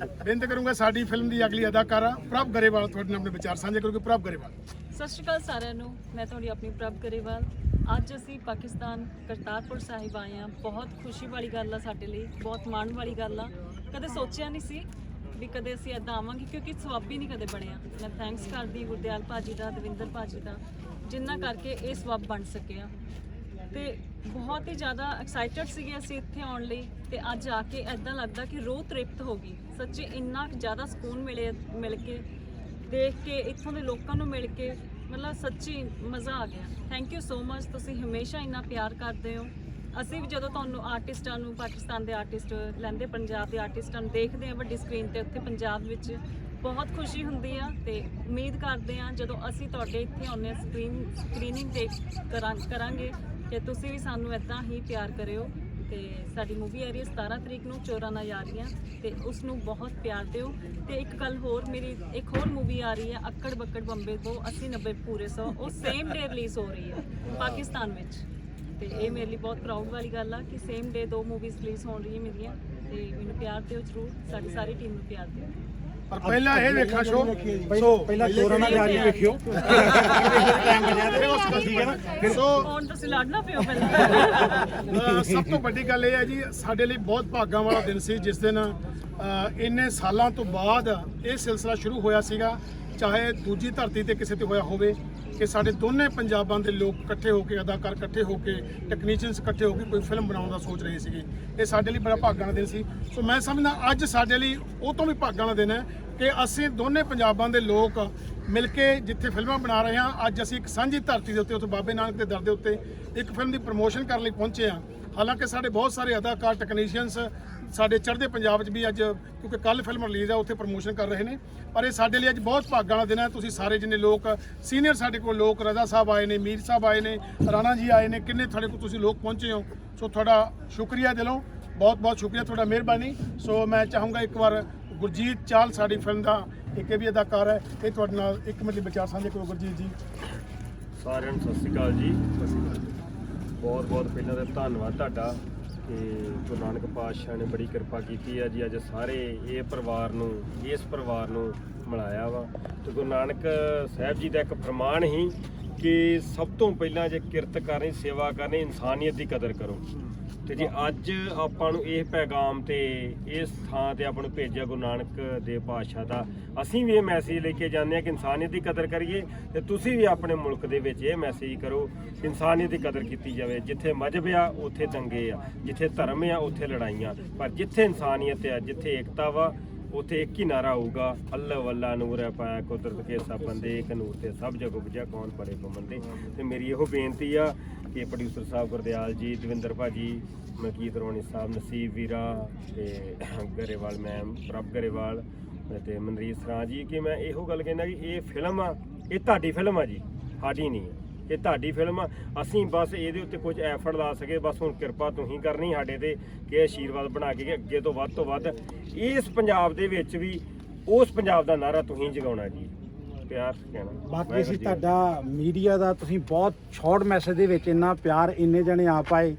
ਬੇਨਤੀ ਕਰੂੰਗਾ, ਸਾਡੀ ਫਿਲਮ ਦੀ ਅਗਲੀ ਅਦਾਕਾਰਾ ਪ੍ਰਭ ਗਰੇਵਾਲ ਤੁਹਾਡੇ ਨਾਲ ਆਪਣੇ ਵਿਚਾਰ ਸਾਂਝੇ ਕਰੂਗੀ। ਪ੍ਰਭ ਗਰੇਵਾਲ। ਸਤਿ ਸ਼੍ਰੀ ਅਕਾਲ ਸਾਰਿਆਂ ਨੂੰ। ਮੈਂ ਤੁਹਾਡੀ ਆਪਣੀ ਪ੍ਰਭ ਗਰੇਵਾਲ। ਅੱਜ ਅਸੀਂ ਪਾਕਿਸਤਾਨ ਕਰਤਾਰਪੁਰ ਸਾਹਿਬ ਆਏ ਹਾਂ। ਬਹੁਤ ਖੁਸ਼ੀ ਵਾਲੀ ਗੱਲ ਆ ਸਾਡੇ ਲਈ, ਬਹੁਤ ਮਾਣ ਵਾਲੀ ਗੱਲ ਆ। ਕਦੇ ਸੋਚਿਆ ਨਹੀਂ ਸੀ ਵੀ ਕਦੇ ਅਸੀਂ ਇੱਦਾਂ ਆਵਾਂਗੇ, ਕਿਉਂਕਿ ਸਬੱਬ ਹੀ ਨਹੀਂ ਕਦੇ ਬਣਿਆ। ਮੈਂ ਥੈਂਕਸ ਕਰਦੀ ਗੁਰਦਿਆਲ ਭਾਜੀ ਦਾ, ਦਵਿੰਦਰ ਭਾਜੀ ਦਾ, ਜਿਨ੍ਹਾਂ ਕਰਕੇ ਇਹ ਸਬੱਬ ਬਣ ਸਕਿਆ। ਤੇ ਬਹੁਤ ਹੀ ਜ਼ਿਆਦਾ ਐਕਸਾਈਟਡ ਸੀਗੇ ਅਸੀਂ ਇੱਥੇ ਆਉਣ ਲਈ। ਤੇ ਅੱਜ ਆ ਕੇ ਇੱਦਾਂ ਲੱਗਦਾ ਕਿ ਰੂਹ ਤ੍ਰਿਪਤ ਹੋ ਗਈ। ਸੱਚੀ ਇੰਨਾ ਜ਼ਿਆਦਾ ਸਕੂਨ ਮਿਲ ਕੇ, ਦੇਖ ਕੇ, ਇੱਥੋਂ ਦੇ ਲੋਕਾਂ ਨੂੰ ਮਿਲ ਕੇ, ਮਤਲਬ ਸੱਚੀ ਮਜ਼ਾ ਆ ਗਿਆ। Thank you so much. ਤੁਸੀਂ ਹਮੇਸ਼ਾ ਇੰਨਾ ਪਿਆਰ ਕਰਦੇ ਹੋ। ਅਸੀਂ ਵੀ ਜਦੋਂ ਤੁਹਾਨੂੰ ਆਰਟਿਸਟਾਂ ਨੂੰ, ਪਾਕਿਸਤਾਨ ਦੇ ਆਰਟਿਸਟ, ਲਹਿੰਦੇ ਪੰਜਾਬ ਦੇ ਆਰਟਿਸਟਾਂ ਨੂੰ ਦੇਖਦੇ ਹਾਂ ਵੱਡੀ ਸਕਰੀਨ ਤੇ ਉੱਥੇ ਪੰਜਾਬ ਵਿੱਚ, ਬਹੁਤ ਖੁਸ਼ੀ ਹੁੰਦੀ ਆ। ਤੇ ਉਮੀਦ ਕਰਦੇ ਹਾਂ ਜਦੋਂ ਅਸੀਂ ਤੁਹਾਡੇ ਇੱਥੇ ਆਉਂਦੇ ਸਕਰੀਨਿੰਗ ਦੇਖ ਕਰਾਂਗੇ ਕਿ ਤੁਸੀਂ ਵੀ ਸਾਨੂੰ ਇੱਦਾਂ ਹੀ ਪਿਆਰ ਕਰਿਓ। ਤੇ ਸਾਡੀ ਮੂਵੀ ਆ ਰਹੀ ਹੈ 17 ਤਰੀਕ ਨੂੰ, ਚੋਰਾਂ ਨਾਲ ਯਾਰੀਆਂ, ਤੇ ਉਸ ਨੂੰ ਬਹੁਤ ਪਿਆਰ ਦਿਓ। ਤੇ ਇੱਕ ਗੱਲ ਹੋਰ, ਮੇਰੀ ਇੱਕ ਹੋਰ ਮੂਵੀ ਆ ਰਹੀ ਹੈ ਅੱਕੜ ਬੱਕੜ ਬੰਬੇ ਤੋਂ 80-90 ਪੂਰੇ 100, ਉਹ ਸੇਮ ਡੇ ਰਿਲੀਜ਼ ਹੋ ਰਹੀ ਹੈ ਪਾਕਿਸਤਾਨ ਵਿੱਚ। ਤੇ ਇਹ ਮੇਰੇ ਲਈ ਬਹੁਤ ਪ੍ਰਾਊਡ ਵਾਲੀ ਗੱਲ ਆ ਕਿ ਸੇਮ ਡੇ 2 ਮੂਵੀਜ਼ ਰਿਲੀਜ਼ ਹੋਣ ਰਹੀਆਂ ਮੇਰੀਆਂ। ਤੇ ਮੈਨੂੰ ਪਿਆਰ ਦਿਓ ਜ਼ਰੂਰ, ਸਾਡੀ ਸਾਰੀ ਟੀਮ ਨੂੰ ਪਿਆਰ ਦਿਓ। ਪਰ ਪਹਿਲਾਂ ਇਹ ਵੇਖਣਾ ਸ਼ੋ ਸੋ ਪਹਿਲਾਂ ਚੋਰਾਂ ਨਾਲ ਯਾਰੀ ਵੇਖਿਓ। ਸੋ ਹੁਣ ਤੁਸੀਂ ਲੜਨਾ ਪਿਓ ਪਹਿਲਾਂ। ਸਭ ਤੋਂ ਵੱਡੀ ਗੱਲ ਇਹ ਹੈ ਜੀ, ਸਾਡੇ ਲਈ ਬਹੁਤ ਭਾਗਾਂ ਵਾਲਾ ਦਿਨ ਸੀ ਜਿਸ ਦਿਨ ਇੰਨੇ ਸਾਲਾਂ ਤੋਂ ਬਾਅਦ ਇਹ ਸਿਲਸਿਲਾ ਸ਼ੁਰੂ ਹੋਇਆ ਸੀਗਾ। ਚਾਹੇ ਦੂਜੀ ਧਰਤੀ ਤੇ ਕਿਸੇ ਤੇ ਹੋਇਆ ਹੋਵੇ, ਕਿ ਸਾਡੇ ਦੋਨੇ ਪੰਜਾਬਾਂ ਦੇ ਲੋਕ ਇਕੱਠੇ ਹੋ ਕੇ, ਅਦਾਕਾਰ ਇਕੱਠੇ ਹੋ ਕੇ, ਟੈਕਨੀਸ਼ੀਅਨਸ ਇਕੱਠੇ ਹੋ ਕੇ ਕੋਈ ਫਿਲਮ ਬਣਾਉਣ ਦਾ ਸੋਚ ਰਹੇ ਸੀਗੇ। ਇਹ ਸਾਡੇ ਲਈ ਬੜਾ ਭਾਗਾਂ ਵਾਲਾ ਦਿਨ ਸੀ। ਸੋ ਮੈਂ ਸਮਝਦਾ ਅੱਜ ਸਾਡੇ ਲਈ ਉਹ ਤੋਂ ਵੀ ਭਾਗਾਂ ਵਾਲਾ ਦਿਨ ਹੈ ਕਿ ਅਸੀਂ ਦੋਨੇ ਪੰਜਾਬਾਂ ਦੇ ਲੋਕ ਮਿਲ ਕੇ ਜਿੱਥੇ ਫਿਲਮਾਂ ਬਣਾ ਰਹੇ ਹਾਂ, ਅੱਜ ਅਸੀਂ ਇੱਕ ਸਾਂਝੀ ਧਰਤੀ ਦੇ ਉੱਤੇ ਬਾਬੇ ਨਾਨਕ ਦੇ ਦਰ ਦੇ ਉੱਤੇ ਇੱਕ ਫਿਲਮ ਦੀ ਪ੍ਰਮੋਸ਼ਨ ਕਰਨ ਲਈ ਪਹੁੰਚੇ ਹਾਂ। ਹਾਲਾਂਕਿ ਸਾਡੇ ਬਹੁਤ ਸਾਰੇ ਅਦਾਕਾਰ, ਟੈਕਨੀਸ਼ੀਅਨਸ ਸਾਡੇ ਚੜ੍ਹਦੇ ਪੰਜਾਬ 'ਚ ਵੀ ਅੱਜ, ਕਿਉਂਕਿ ਕੱਲ ਫਿਲਮ ਰਿਲੀਜ਼ ਆ, ਉੱਥੇ ਪ੍ਰਮੋਸ਼ਨ ਕਰ ਰਹੇ ਨੇ। ਪਰ ਇਹ ਸਾਡੇ ਲਈ ਅੱਜ ਬਹੁਤ ਭਾਗਾਂ ਵਾਲਾ ਦਿਨ ਹੈ। ਤੁਸੀਂ ਸਾਰੇ ਜਿੰਨੇ ਲੋਕ ਸੀਨੀਅਰ ਸਾਡੇ ਕੋਲ ਲੋਕ, ਰਜ਼ਾ ਸਾਹਿਬ ਆਏ ਨੇ, ਮੀਰ ਸਾਹਿਬ ਆਏ ਨੇ, ਰਾਣਾ ਜੀ ਆਏ ਨੇ, ਕਿੰਨੇ ਤੁਹਾਡੇ ਕੋਲ ਤੁਸੀਂ ਲੋਕ ਪਹੁੰਚੇ ਹੋ। ਸੋ ਤੁਹਾਡਾ ਸ਼ੁਕਰੀਆ ਦਿਲੋਂ, ਬਹੁਤ ਬਹੁਤ ਸ਼ੁਕਰੀਆ, ਤੁਹਾਡਾ ਮਿਹਰਬਾਨੀ। ਸੋ ਮੈਂ ਚਾਹੂੰਗਾ ਇੱਕ ਵਾਰ ਗੁਰਜੀਤ ਚਾਹਲ ਸਾਡੀ ਫਿਲਮ ਦਾ ਇੱਕ ਇਹ ਵੀ ਅਦਾਕਾਰ ਹੈ, ਇਹ ਤੁਹਾਡੇ ਨਾਲ ਇੱਕ ਮਿੰਟ ਲਈ ਵਿਚਾਰ ਸਾਂਝੇ ਕਰੋ। ਗੁਰਜੀਤ ਜੀ। ਸਾਰਿਆਂ ਨੂੰ ਸਤਿ ਸ਼੍ਰੀ ਅਕਾਲ ਜੀ। ਬਹੁਤ ਬਹੁਤ ਪਹਿਲਾਂ ਤਾਂ ਧੰਨਵਾਦ ਤੁਹਾਡਾ ਕਿ ਗੁਰੂ ਨਾਨਕ ਪਾਤਸ਼ਾਹ ਨੇ ਬੜੀ ਕਿਰਪਾ ਕੀਤੀ ਹੈ ਜੀ। ਅੱਜ ਸਾਰੇ ਇਸ ਪਰਿਵਾਰ ਨੂੰ ਮਿਲਾਇਆ ਵਾ ਤੇ ਗੁਰੂ ਨਾਨਕ ਸਾਹਿਬ ਜੀ ਦਾ ਇੱਕ ਫਰਮਾਨ ਹੀ ਕਿ ਸਭ ਤੋਂ ਪਹਿਲਾਂ ਜੇ ਕਿਰਤ ਕਰਨੀ, ਸੇਵਾ ਕਰਨੀ, ਇਨਸਾਨੀਅਤ ਦੀ ਕਦਰ ਕਰੋ। ਤੇ ਜੇ ਅੱਜ ਆਪਾਂ ਨੂੰ ਇਹ ਪੈਗਾਮ ਤੇ ਇਸ ਥਾਂ ਤੇ ਆਪਾਂ ਨੂੰ ਭੇਜਿਆ ਗੁਰੂ ਨਾਨਕ ਦੇਵ ਪਾਤਸ਼ਾਹ ਦਾ, ਅਸੀਂ ਵੀ ਇਹ ਮੈਸੇਜ ਲੈ ਕੇ ਜਾਂਦੇ ਹਾਂ ਕਿ ਇਨਸਾਨੀਅਤ ਦੀ ਕਦਰ ਕਰੀਏ ਤੇ ਤੁਸੀਂ ਵੀ ਆਪਣੇ ਮੁਲਕ ਦੇ ਵਿੱਚ ਇਹ ਮੈਸੇਜ ਕਰੋ ਕਿ ਇਨਸਾਨੀਅਤ ਦੀ ਕਦਰ ਕੀਤੀ ਜਾਵੇ। ਜਿੱਥੇ ਮਜ਼ਹਬ ਆ ਉੱਥੇ ਦੰਗੇ ਆ, ਜਿੱਥੇ ਧਰਮ ਆ ਉੱਥੇ ਲੜਾਈਆਂ, ਪਰ ਜਿੱਥੇ ਇਨਸਾਨੀਅਤ ਆ, ਜਿੱਥੇ ਏਕਤਾ ਵਾ, ਉੱਥੇ ਇੱਕ ਹੀ ਨਾਰਾ ਹੋਊਗਾ, ਅੱਲਾ ਵੱਲਾ ਨੂਰ ਹੈ ਪਾਇਆ ਕੁਦਰਤ ਕੇ ਸਭ ਬੰਦੇ, ਇੱਕ ਨੂਰ ਤੇ ਸਭ ਜਗ ਉਪਜਿਆ ਕੌਣ ਪੜੇ ਪਮੰਦੇ। ਤੇ ਮੇਰੀ ਇਹੋ ਬੇਨਤੀ ਆ ਕਿ ਪ੍ਰੋਡਿਊਸਰ ਸਾਹਿਬ ਗੁਰਦਿਆਲ ਜੀ, ਦਵਿੰਦਰ ਭਾਜੀ, ਮਲਕੀਤ ਰੋਣੀ ਸਾਹਿਬ, ਨਸੀਬ ਵੀਰਾ ਤੇ ਗਰੇਵਾਲ ਮੈਮ, ਪ੍ਰਭ ਗਰੇਵਾਲ ਤੇ ਮਨਰੀਤ ਸਰਾਂ ਜੀ, ਕਿ ਮੈਂ ਇਹੋ ਗੱਲ ਕਹਿੰਦਾ ਕਿ ਇਹ ਫਿਲਮ ਆ, ਇਹ ਤੁਹਾਡੀ ਫਿਲਮ ਆ ਜੀ, ਸਾਡੀ ਨਹੀਂ ਹੈ। ਇਹ ਤੁਹਾਡੀ ਫਿਲਮ ਆ, ਅਸੀਂ ਬਸ ਇਹਦੇ ਉੱਤੇ ਕੁਝ ਐਫਰਟ ਲਾ ਸਕੇ। ਬਸ ਹੁਣ ਕਿਰਪਾ ਤੁਸੀਂ ਕਰਨੀ ਸਾਡੇ ਤੇ ਕਿ ਆਸ਼ੀਰਵਾਦ ਬਣਾ ਕੇ ਅੱਗੇ ਤੋਂ ਵੱਧ ਇਸ ਪੰਜਾਬ ਦੇ ਵਿੱਚ ਵੀ ਉਸ ਪੰਜਾਬ ਦਾ ਨਾਰਾ ਤੁਸੀਂ ਜਗਾਉਣਾ ਜੀ। ਪਿਆਰ ਕਹਿਣਾ। ਬਾਕੀ ਅਸੀਂ ਤੁਹਾਡਾ ਮੀਡੀਆ ਦਾ, ਤੁਸੀਂ ਬਹੁਤ ਸ਼ਾਰਟ ਮੈਸੇਜ ਦੇ ਵਿੱਚ ਇੰਨਾ ਪਿਆਰ ਇੰਨੇ ਜਣੇ ਆ ਪਾਏ,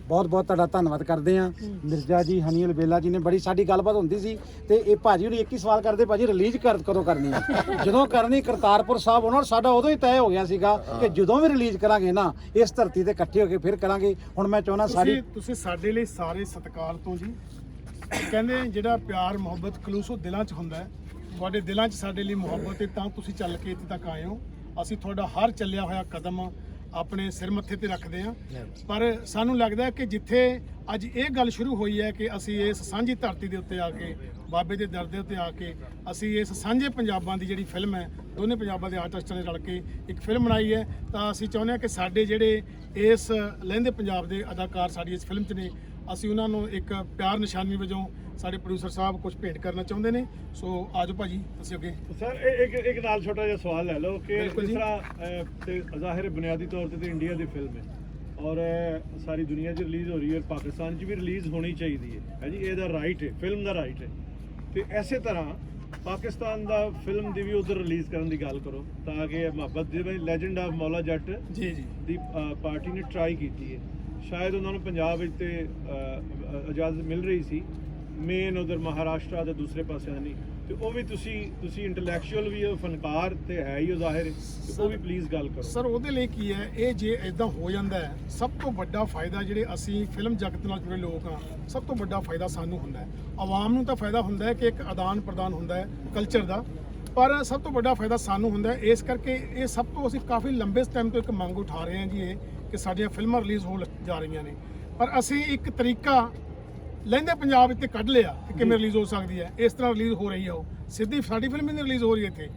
ਬਹੁਤ ਬਹੁਤ ਤੁਹਾਡਾ ਧੰਨਵਾਦ ਕਰਦੇ ਹਾਂ। ਮਿਰਜ਼ਾ ਜੀ, ਹਨੀ ਅਲਬੇਲਾ ਜੀ ਨੇ ਬੜੀ ਸਾਡੀ ਗੱਲਬਾਤ ਹੁੰਦੀ ਸੀ ਤੇ ਇਹ ਭਾਜੀ ਨੂੰ ਇੱਕ ਹੀ ਸਵਾਲ ਕਰਦੇ, ਭਾਜੀ ਰਿਲੀਜ਼ ਕਦੋਂ ਕਰਨੀ ਹੈ? ਜਦੋਂ ਕਰਨੀ ਕਰਤਾਰਪੁਰ ਸਾਹਿਬ ਉਹਨਾਂ ਸਾਡਾ ਉਦੋਂ ਹੀ ਤੈਅ ਹੋ ਗਿਆ ਸੀਗਾ ਕਿ ਜਦੋਂ ਵੀ ਰਿਲੀਜ਼ ਕਰਾਂਗੇ ਨਾ ਇਸ ਧਰਤੀ ਤੇ ਇਕੱਠੇ ਹੋ ਕੇ ਫਿਰ ਕਰਾਂਗੇ। ਹੁਣ ਮੈਂ ਚਾਹੁੰਦਾ ਸਾਰੀ ਤੁਸੀਂ ਸਾਡੇ ਲਈ ਸਾਰੇ ਸਤਿਕਾਰ ਤੋਂ ਜੀ, ਕਹਿੰਦੇ ਜਿਹੜਾ ਪਿਆਰ ਮੁਹੱਬਤ ਖਲੂਸੋ ਦਿਲਾਂ 'ਚ ਹੁੰਦਾ ਹੈ, ਤੁਹਾਡੇ ਦਿਲਾਂ 'ਚ ਸਾਡੇ ਲਈ ਮੁਹੱਬਤ ਹੈ, ਤਾਂ ਤੁਸੀਂ ਚੱਲ ਕੇ ਇੱਥੇ ਤੱਕ ਆਏ ਹੋ। ਅਸੀਂ ਤੁਹਾਡਾ ਹਰ ਚੱਲਿਆ ਹੋਇਆ ਕਦਮ ਆਪਣੇ ਸਿਰ ਮੱਥੇ ਤੇ ਰੱਖਦੇ ਹਾਂ। ਪਰ ਸਾਨੂੰ ਲੱਗਦਾ ਹੈ ਕਿ ਜਿੱਥੇ ਅੱਜ ਇਹ ਗੱਲ ਸ਼ੁਰੂ ਹੋਈ ਹੈ ਕਿ ਅਸੀਂ ਇਸ ਸਾਂਝੀ ਧਰਤੀ ਦੇ ਉੱਤੇ ਆ ਕੇ, ਬਾਬੇ ਦੇ ਦਰ ਦੇ ਉੱਤੇ ਆ ਕੇ, ਅਸੀਂ ਇਸ ਸਾਂਝੇ ਪੰਜਾਬਾਂ ਦੀ ਜਿਹੜੀ ਫਿਲਮ ਹੈ, ਦੋਨੇ ਪੰਜਾਬਾਂ ਦੇ ਆਰਟਿਸਟਾਂ ਨੇ ਰਲ ਕੇ ਇੱਕ ਫਿਲਮ ਬਣਾਈ ਹੈ, ਤਾਂ ਅਸੀਂ ਚਾਹੁੰਦੇ ਹਾਂ ਕਿ ਸਾਡੇ ਜਿਹੜੇ ਇਸ ਲਹਿੰਦੇ ਪੰਜਾਬ ਦੇ ਅਦਾਕਾਰ ਸਾਡੀ ਇਸ ਫਿਲਮ 'ਚ ਨੇ, ਅਸੀਂ ਉਹਨਾਂ ਨੂੰ ਇੱਕ ਪਿਆਰ ਨਿਸ਼ਾਨੀ ਵਜੋਂ ਸਾਡੇ ਪ੍ਰੋਡਿਊਸਰ ਸਾਹਿਬ ਕੁਝ ਭੇਂਟ ਕਰਨਾ ਚਾਹੁੰਦੇ ਨੇ। ਸੋ ਆਜੋ ਭਾਜੀ, ਅਸੀਂ ਅੱਗੇ। ਸਰ ਇੱਕ ਨਾਲ ਛੋਟਾ ਜਿਹਾ ਸਵਾਲ ਲੈ ਲਓ ਕਿ ਜਿਸ ਤਰ੍ਹਾਂ ਤੇ ਜ਼ਾਹਿਰ ਬੁਨਿਆਦੀ ਤੌਰ ਤੇ ਇੰਡੀਆ ਦੀ ਫਿਲਮ ਹੈ ਔਰ ਸਾਰੀ ਦੁਨੀਆ 'ਚ ਰਿਲੀਜ਼ ਹੋ ਰਹੀ ਹੈ, ਪਾਕਿਸਤਾਨ 'ਚ ਵੀ ਰਿਲੀਜ਼ ਹੋਣੀ ਚਾਹੀਦੀ ਹੈ ਜੀ, ਇਹਦਾ ਰਾਈਟ ਹੈ, ਫਿਲਮ ਦਾ ਰਾਈਟ ਹੈ। ਤੇ ਐਸੇ ਤਰ੍ਹਾਂ ਪਾਕਿਸਤਾਨ ਦਾ ਫਿਲਮ ਦੀ ਵੀ ਉਧਰ ਰਿਲੀਜ਼ ਕਰਨ ਦੀ ਗੱਲ ਕਰੋ ਤਾਂ ਕਿ ਮੁਹੱਬਤ ਜਿਵੇਂ ਲੈਜੈਂਡ ਆਫ ਮੌਲਾ ਜੱਟ ਜੀ ਦੀ ਪਾਰਟੀ ਨੇ ਟਰਾਈ ਕੀਤੀ ਹੈ, ਸ਼ਾਇਦ ਉਹਨਾਂ ਨੂੰ ਪੰਜਾਬ ਵਿੱਚ ਤੇ ਇਜਾਜ਼ਤ ਮਿਲ ਰਹੀ ਸੀ, ਮੇਨ ਉਧਰ ਮਹਾਰਾਸ਼ਟਰ ਦੇ ਦੂਸਰੇ ਪਾਸੇ ਨਹੀਂ, ਤੇ ਉਹ ਵੀ ਤੁਸੀਂ ਇੰਟੈਲੈਕਚੁਅਲ ਵੀ ਹੋ, ਫਨਕਾਰ ਤੇ ਹੈ ਹੀ ਉਹ ਜ਼ਾਹਿਰ, ਤੇ ਉਹ ਵੀ ਪਲੀਜ਼ ਗੱਲ ਕਰੋ। ਸਰ ਉਹਦੇ ਲਈ ਕੀ ਹੈ, ਇਹ ਜੇ ਇਦਾਂ ਹੋ ਜਾਂਦਾ ਹੈ, ਸਭ ਤੋਂ ਵੱਡਾ ਫਾਇਦਾ ਜਿਹੜੇ ਅਸੀਂ ਫਿਲਮ ਜਗਤ ਨਾਲ ਜੁੜੇ ਲੋਕ ਹਾਂ, ਸਭ ਤੋਂ ਵੱਡਾ ਫਾਇਦਾ ਸਾਨੂੰ ਹੁੰਦਾ ਹੈ। ਆਵਾਮ ਨੂੰ ਤਾਂ ਫਾਇਦਾ ਹੁੰਦਾ ਹੈ ਕਿ ਇੱਕ ਆਦਾਨ ਪ੍ਰਦਾਨ ਹੁੰਦਾ ਹੈ ਕਲਚਰ ਦਾ, ਪਰ ਸਭ ਤੋਂ ਵੱਡਾ ਫਾਇਦਾ ਸਾਨੂੰ ਹੁੰਦਾ ਹੈ। ਇਸ ਕਰਕੇ ਇਹ ਸਭ ਤੋਂ ਅਸੀਂ ਕਾਫੀ ਲੰਬੇ ਟਾਈਮ ਤੋਂ ਇੱਕ ਮੰਗ ਉਠਾ ਰਹੇ ਹਾਂ ਜੀ, ਇਹ ਕਿ ਸਾਡੀਆਂ ਫਿਲਮਾਂ ਰਿਲੀਜ਼ ਹੋਣ ਜਾ ਰਹੀਆਂ ਨੇ, ਪਰ ਅਸੀਂ ਇੱਕ ਤਰੀਕਾ ਲਹਿੰਦੇ ਪੰਜਾਬ ਇੱਥੇ ਕੱਢ ਲਿਆ ਕਿ ਕਿਵੇਂ ਰਿਲੀਜ਼ ਹੋ ਸਕਦੀ ਹੈ। ਇਸ ਤਰ੍ਹਾਂ ਰਿਲੀਜ਼ ਹੋ ਰਹੀ ਹੈ, ਉਹ ਸਿੱਧੀ ਸਾਡੀ ਫਿਲਮ ਹੀ ਨਹੀਂ ਰਿਲੀਜ਼ ਹੋ ਰਹੀ ਇੱਥੇ,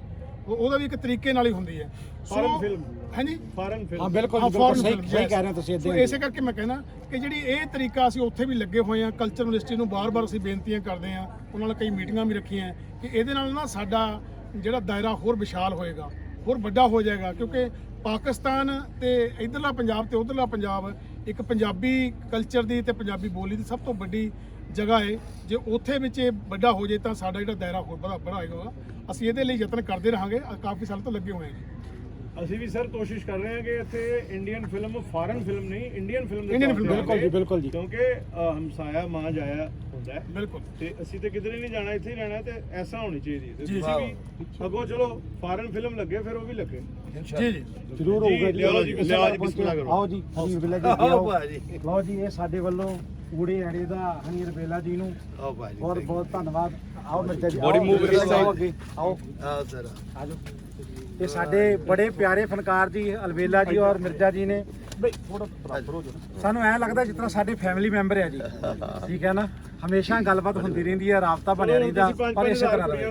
ਉਹਦਾ ਵੀ ਇੱਕ ਤਰੀਕੇ ਨਾਲ ਹੀ ਹੁੰਦੀ ਹੈ। ਫੋਰਨ ਫਿਲਮ ਹਾਂਜੀ, ਫੋਰਨ ਫਿਲਮ, ਹਾਂ ਬਿਲਕੁਲ ਸਹੀ ਕਹਿ ਰਹੇ ਹੋ ਤੁਸੀਂ। ਸੋ ਇਸੇ ਕਰਕੇ ਮੈਂ ਕਹਿੰਦਾ ਕਿ ਜਿਹੜੀ ਇਹ ਤਰੀਕਾ ਅਸੀਂ ਉੱਥੇ ਵੀ ਲੱਗੇ ਹੋਏ ਹਾਂ, ਕਲਚਰ ਮਿਨਿਸਟਰੀ ਨੂੰ ਬਾਰ-ਬਾਰ ਅਸੀਂ ਬੇਨਤੀਆਂ ਕਰਦੇ ਹਾਂ, ਉਹਨਾਂ ਨਾਲ ਕਈ ਮੀਟਿੰਗਾਂ ਵੀ ਰੱਖੀਆਂ ਕਿ ਇਹਦੇ ਨਾਲ ਨਾ ਸਾਡਾ ਜਿਹੜਾ ਦਾਇਰਾ ਹੋਰ ਵਿਸ਼ਾਲ ਹੋਏਗਾ, ਹੋਰ ਵੱਡਾ ਹੋ ਜਾਏਗਾ, ਕਿਉਂਕਿ ਪਾਕਿਸਤਾਨ ਤੇ ਇਧਰਲਾ ਪੰਜਾਬ ਤੇ ਉਧਰਲਾ ਪੰਜਾਬ ਇੱਕ ਪੰਜਾਬੀ ਕਲਚਰ ਦੀ ਤੇ ਪੰਜਾਬੀ ਬੋਲੀ ਦੀ ਸਭ ਤੋਂ ਵੱਡੀ ਜਗ੍ਹਾ ਹੈ। ਜੇ ਉੱਥੇ ਵਿੱਚ ਇਹ ਵੱਡਾ ਹੋ ਜਾਏ ਤਾਂ ਸਾਡਾ ਜਿਹੜਾ ਦਾਇਰਾ ਹੋਰ ਬੜਾ ਹੋਏਗਾ। ਅਸੀਂ ਇਹਦੇ ਲਈ ਯਤਨ ਕਰਦੇ ਰਹਾਂਗੇ, ਕਾਫੀ ਸਾਲ ਤੋਂ ਲੱਗੇ ਹੋਏ ਹਾਂ ਜੀ। ਅਸੀਂ ਵੀ ਸਰ ਕੋਸ਼ਿਸ਼ ਕਰ ਰਹੇ ਹਾਂ ਕਿ ਇੱਥੇ ਇੰਡੀਅਨ ਫਿਲਮ, ਫਾਰਨ ਫਿਲਮ ਨਹੀਂ, ਇੰਡੀਅਨ ਫਿਲਮ ਬਿਲਕੁਲ ਜੀ, ਕਿਉਂਕਿ ਹਮਸਾਇਆ ਮਾਂ ਜਾਇਆ ਹੁੰਦਾ ਹੈ ਬਿਲਕੁਲ, ਤੇ ਅਸੀਂ ਤੇ ਕਿਧਰੇ ਨਹੀਂ ਜਾਣਾ, ਇੱਥੇ ਹੀ ਰਹਿਣਾ, ਤੇ ਐਸਾ ਹੋਣੀ ਚਾਹੀਦੀ ਹੈ। ਤੇ ਤੁਸੀਂ ਵੀ ਅੱਗੋਂ ਚਲੋ ਫਾਰਨ ਫਿਲਮ ਲੱਗੇ ਫਿਰ ਉਹ ਵੀ ਲੱਗੇ ਜੀ ਜੀ ਜ਼ਰੂਰ ਹੋਊਗਾ ਜੀ। ਲਿਆਓ ਜੀ, ਬਿਸਮਿਲ੍ਲਾ ਕਰੋ। ਆਓ ਜੀ, ਹਨੀ ਅਲਬੇਲਾ ਜੀ ਆਓ ਭਾਜੀ, ਲਓ ਜੀ, ਇਹ ਸਾਡੇ ਵੱਲੋਂ ਊੜੇ ਐੜੇ ਦਾ ਹਨੀ ਅਲਬੇਲਾ ਜੀ ਨੂੰ ਬਹੁਤ ਬਹੁਤ ਧੰਨਵਾਦ। ਆਓ ਮਿਰਜ਼ਾ ਜੀ, ਆਓ ਅੱਗੇ, ਆਓ ਸਰ ਆਜੋ। ਤੇ ਸਾਡੇ ਬੜੇ ਪਿਆਰੇ ਫਨਕਾਰ ਜੀ ਅਲਵੇਲਾ ਜੀ ਔਰ ਮਿਰਜ਼ਾ ਜੀ ਨੇ ਬਈ ਥੋੜਾ ਬਰਾਬਰ ਹੋ ਜਾਓ। ਸਾਨੂੰ ਐਂ ਲੱਗਦਾ ਜਿਸ ਤਰ੍ਹਾਂ ਸਾਡੇ ਫੈਮਿਲੀ ਮੈਂਬਰ ਆ ਜੀ, ਠੀਕ ਹੈ ਨਾ, ਹਮੇਸ਼ਾ ਗੱਲਬਾਤ ਹੁੰਦੀ ਰਹਿੰਦੀ ਹੈ, ਰਾਬਤਾ ਬਣਿਆ ਰਹਿੰਦਾ, ਪਰ ਇਸੇ ਤਰ੍ਹਾਂ ਰਹੇ।